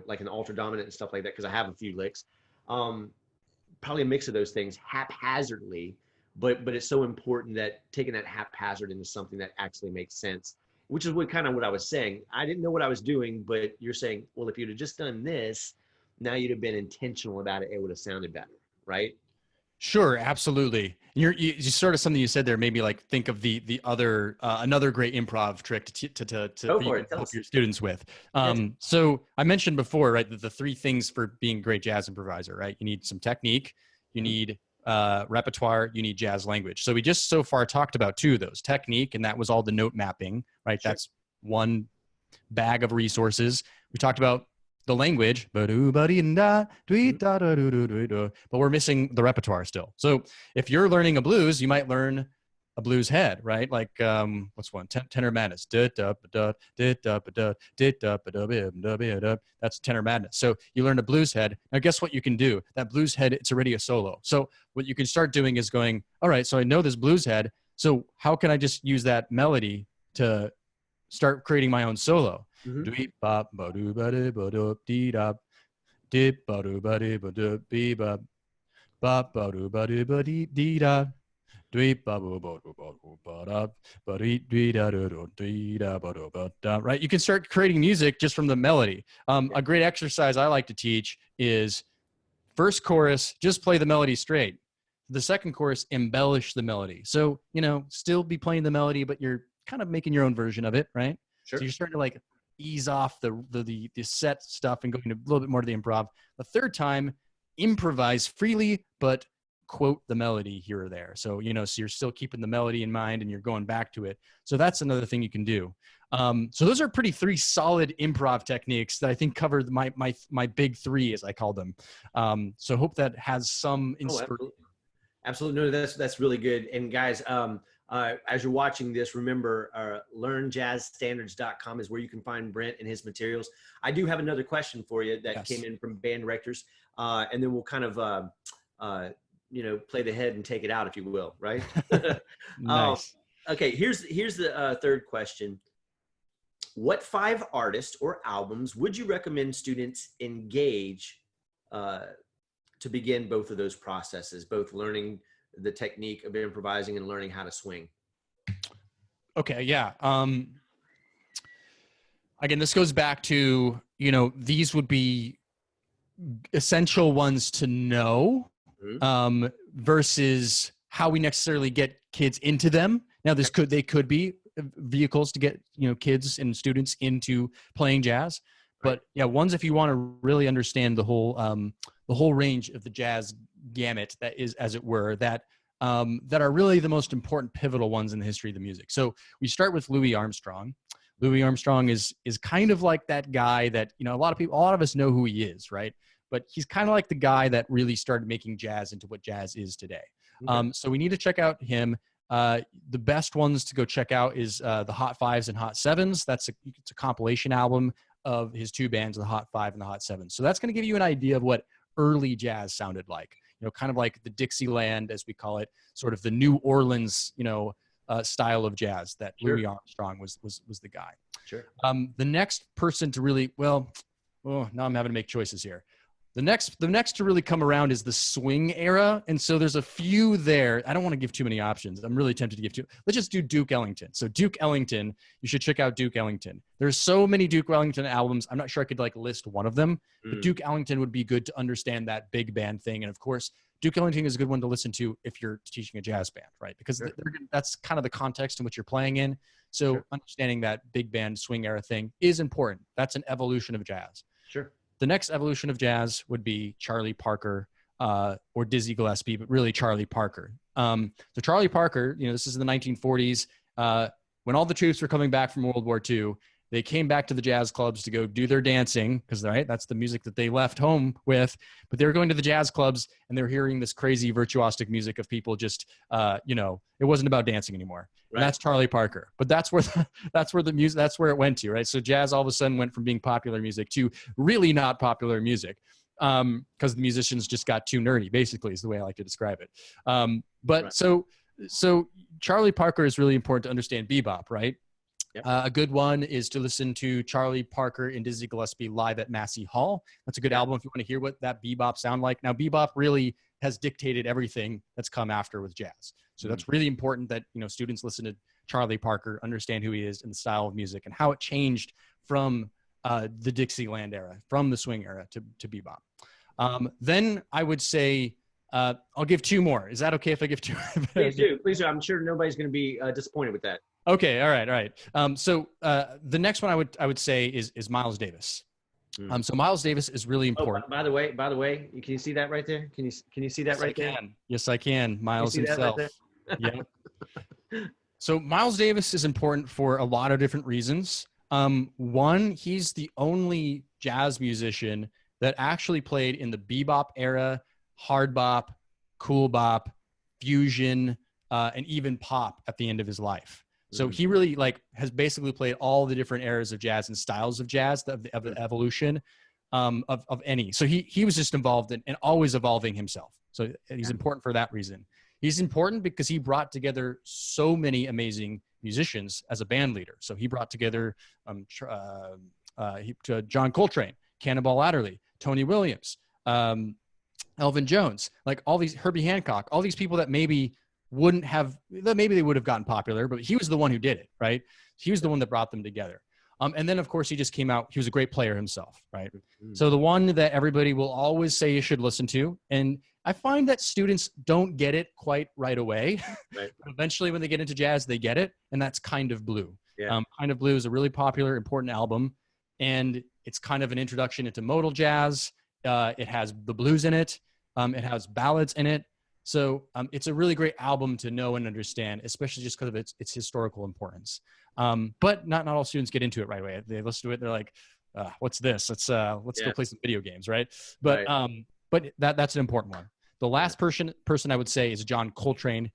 like an ultra dominant and stuff like that. Cause I have a few licks, probably a mix of those things haphazardly, but it's so important that taking that haphazard into something that actually makes sense, which is what I was saying. I didn't know what I was doing, but you're saying, well, if you'd have just done this, now you'd have been intentional about it. It would have sounded better. Right. Sure, absolutely. You sort of something you said there made me like think of the other another great improv trick to help your students with. So I mentioned before, right, that the three things for being a great jazz improviser, right? You need some technique, you need repertoire, you need jazz language. So we just so far talked about two of those: technique, and that was all the note mapping, right? Sure. That's one bag of resources. We talked about the language, but we're missing the repertoire still. So if you're learning a blues, you might learn a blues head, right? Like what's one? Tenor Madness. That's Tenor Madness. So you learn a blues head. Now guess what you can do? That blues head, it's already a solo. So what you can start doing is going, all right, so I know this blues head. So how can I just use that melody to start creating my own solo? Right? You can start creating music just from the melody. A great exercise I like to teach is first chorus, just play the melody straight. The second chorus, embellish the melody. So, still be playing the melody, but you're kind of making your own version of it, right? Sure. So you're starting to like ease off the set stuff and going a little bit more to the improv. The third time, improvise freely, but quote the melody here or there. So, so you're still keeping the melody in mind and you're going back to it. So that's another thing you can do. So those are three solid improv techniques that I think covered my big three, as I call them. So hope that has some inspiration. Absolutely. No, that's really good. And guys, as you're watching this, remember, learnjazzstandards.com is where you can find Brent and his materials. I do have another question for you that came in from band directors, and then we'll kind of play the head and take it out, if you will, right? um, Nice. okay, here's the third question. What 5 artists or albums would you recommend students engage uh, to begin both of those processes, both learning the technique of improvising and learning how to swing? Okay. Yeah. Again, this goes back to, these would be essential ones to know, versus how we necessarily get kids into them. Now, they could be vehicles to get, kids and students into playing jazz, but yeah, ones, if you want to really understand the whole range of the jazz gamut, that is, as it were, that are really the most important pivotal ones in the history of the music. So we start with Louis Armstrong. Louis Armstrong is kind of like that guy that, a lot of us know who he is, right? But he's kind of like the guy that really started making jazz into what jazz is today. Okay. So we need to check out him. The best ones to go check out is the Hot Fives and Hot Sevens. It's a compilation album of his 2 bands, the Hot Five and the Hot Sevens. So that's going to give you an idea of what early jazz sounded like. Kind of like the Dixieland, as we call it, sort of the New Orleans, style of jazz that Louis Armstrong was the guy. Sure. The next person to really, now I'm having to make choices here. The next to really come around is the swing era. And so there's a few there. I don't want to give too many options. I'm really tempted to give let's just do Duke Ellington. So Duke Ellington, you should check out Duke Ellington. There's so many Duke Ellington albums. I'm not sure I could list one of them, but Duke Ellington would be good to understand that big band thing. And of course, Duke Ellington is a good one to listen to if you're teaching a jazz band, right? Because that's kind of the context in which you're playing in. So understanding that big band swing era thing is important. That's an evolution of jazz. Sure. The next evolution of jazz would be Charlie Parker or Dizzy Gillespie, but really Charlie Parker. So Charlie Parker, this is in the 1940s. When all the troops were coming back from World War II, they came back to the jazz clubs to go do their dancing because, that's the music that they left home with. But they were going to the jazz clubs and they're hearing this crazy virtuosic music of people just, it wasn't about dancing anymore. Right. And that's Charlie Parker. But that's where the music, that's where it went to, right? So jazz all of a sudden went from being popular music to really not popular music because the musicians just got too nerdy, basically, is the way I like to describe it. So Charlie Parker is really important to understand bebop, right? Yep. A good one is to listen to Charlie Parker and Dizzy Gillespie live at Massey Hall. That's a good album if you want to hear what that bebop sound like. Now, bebop really has dictated everything that's come after with jazz. So that's really important that, students listen to Charlie Parker, understand who he is and the style of music and how it changed from the Dixieland era, from the swing era to bebop. Then I would say, I'll give 2 more. Is that okay if I give 2? Please do. Please do. I'm sure nobody's going to be disappointed with that. Okay. All right. So the next one I would say is Miles Davis. So Miles Davis is really important. Oh, by the way, can you see that right there? Can you see that right there? Yes, I can. Miles himself. Yeah. So Miles Davis is important for a lot of different reasons. One, he's the only jazz musician that actually played in the bebop era, hard bop, cool bop, fusion, and even pop at the end of his life. So he really has basically played all the different eras of jazz and styles of jazz of the evolution of any. So he was just involved in and always evolving himself. So he's important for that reason. He's important because he brought together so many amazing musicians as a band leader. So he brought together John Coltrane, Cannonball Adderley, Tony Williams, Elvin Jones, all these, Herbie Hancock, all these people that maybe they would have gotten popular, but he was the one who did it, right? He was the one that brought them together. And then of course he just came out, he was a great player himself, right? So the one that everybody will always say you should listen to, and I find that students don't get it quite right away. Right. Eventually when they get into jazz, they get it. And that's Kind of Blue. Yeah. Kind of Blue is a really popular, important album. And it's kind of an introduction into modal jazz. It has the blues in it. It has ballads in it. So it's a really great album to know and understand, especially just because of its historical importance. But not all students get into it right away. They listen to it, they're like, "What's this? Let's go play some video games, right?" But that's an important one. The last person I would say is John Coltrane,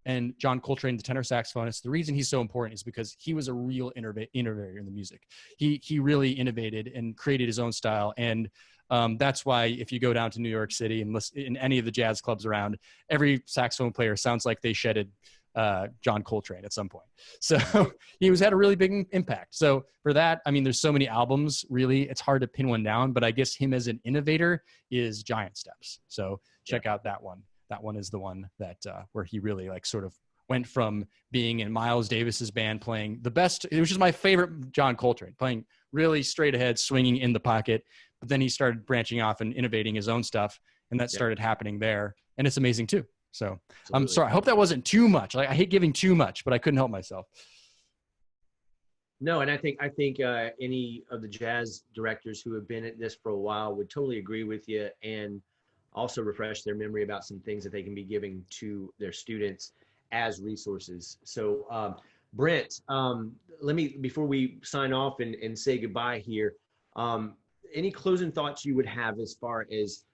and John Coltrane, the tenor saxophonist. The reason he's so important is because he was a real innovator in the music. He really innovated and created his own style, and That's why if you go down to New York City and listen in any of the jazz clubs around, every saxophone player sounds like they shedded John Coltrane at some point. So he had a really big impact. So for that, I mean, there's so many albums, really, it's hard to pin one down, but I guess him as an innovator is Giant Steps. So check out that one. That one is the one that where he really like sort of went from being in Miles Davis's band playing the best, which is my favorite John Coltrane, playing really straight ahead, swinging in the pocket. But then he started branching off and innovating his own stuff. And that started happening there. And it's amazing too. So I'm sorry. I hope that wasn't too much. Like, I hate giving too much, but I couldn't help myself. No, and I think any of the jazz directors who have been at this for a while would totally agree with you, and also refresh their memory about some things that they can be giving to their students as resources. So Brent, let me, before we sign off and say goodbye here, any closing thoughts you would have as far as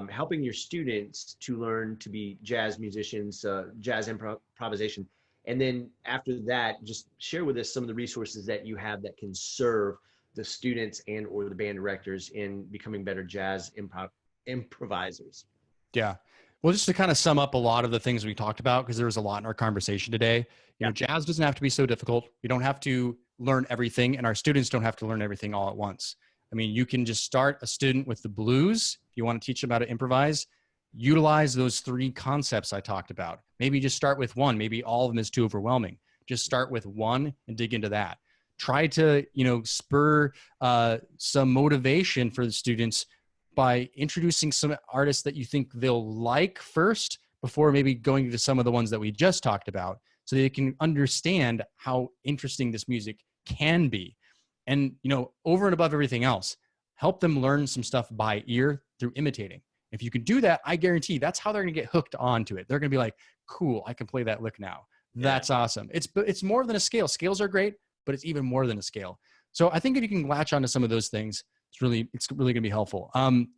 helping your students to learn to be jazz musicians, jazz improvisation. And then after that, just share with us some of the resources that you have that can serve the students and or the band directors in becoming better jazz improvisers. Yeah. Well, just to kind of sum up a lot of the things we talked about, because there was a lot in our conversation today, you know, jazz doesn't have to be so difficult. You don't have to learn everything, and our students don't have to learn everything all at once. I mean, you can just start a student with the blues. If you want to teach them how to improvise, utilize those 3 concepts I talked about. Maybe just start with one. Maybe all of them is too overwhelming. Just start with one and dig into that. Try to, you know, spur some motivation for the students by introducing some artists that you think they'll like first before maybe going to some of the ones that we just talked about, so they can understand how interesting this music can be. And, you know, over and above everything else, help them learn some stuff by ear through imitating. If you can do that, I guarantee that's how they're going to get hooked onto it. They're going to be like, cool, I can play that lick now. That's awesome. It's more than a scale. Scales are great, but it's even more than a scale. So I think if you can latch onto some of those things, it's really going to be helpful.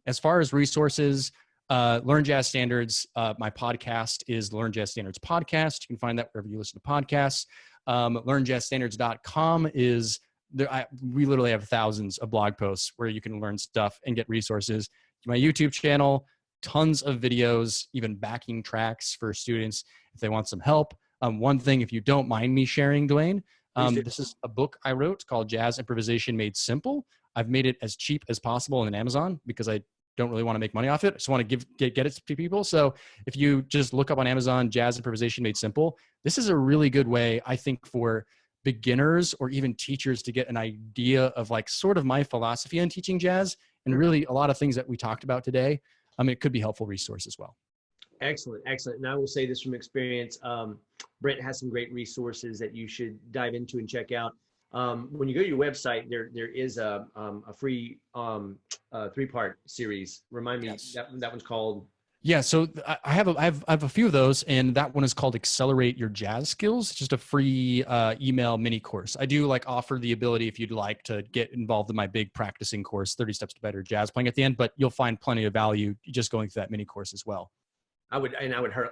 As far as resources, Learn Jazz Standards, my podcast is Learn Jazz Standards Podcast. You can find that wherever you listen to podcasts. LearnJazzStandards.com is there. We literally have thousands of blog posts where you can learn stuff and get resources. My YouTube channel, tons of videos, even backing tracks for students if they want some help. One thing, if you don't mind me sharing, Dwayne, this is a book I wrote called Jazz Improvisation Made Simple. I've made it as cheap as possible on Amazon because I don't really want to make money off it. I just want to get it to people. So if you just look up on Amazon, Jazz Improvisation Made Simple, this is a really good way, I think, for beginners or even teachers to get an idea of like sort of my philosophy on teaching jazz, and really a lot of things that we talked about today. It could be a helpful resource as well. Excellent. Excellent. And I will say this from experience, Brent has some great resources that you should dive into and check out. When you go to your website, there is a free 3-part series. Remind me, that one's called. Yeah, so I have a few of those, and that one is called Accelerate Your Jazz Skills. It's just a free email mini course. I do like offer the ability, if you'd like, to get involved in my big practicing course, 30 Steps to Better Jazz Playing, at the end, but you'll find plenty of value just going through that mini course as well. I would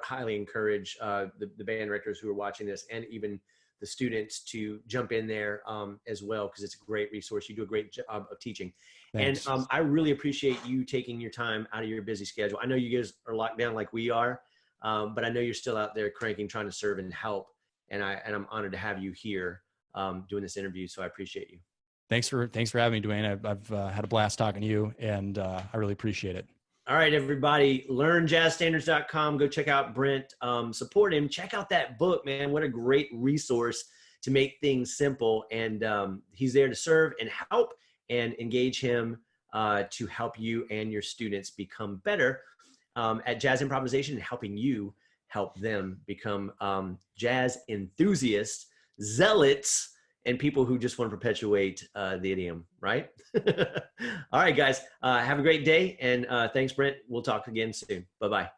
highly encourage the band directors who are watching this, and even the students, to jump in there as well, because it's a great resource. You do a great job of teaching. Thanks. And I really appreciate you taking your time out of your busy schedule. I know you guys are locked down like we are, but I know you're still out there cranking, trying to serve and help. And I'm honored to have you here doing this interview. So I appreciate you. Thanks for having me, Dwayne. I've had a blast talking to you, and I really appreciate it. All right, everybody, learnjazzstandards.com. Go check out Brent, support him. Check out that book, man. What a great resource to make things simple. And he's there to serve and help, and engage him to help you and your students become better at jazz improvisation, and helping you help them become jazz enthusiasts, zealots, and people who just want to perpetuate the idiom, right? All right, guys, have a great day. And thanks, Brent. We'll talk again soon. Bye-bye.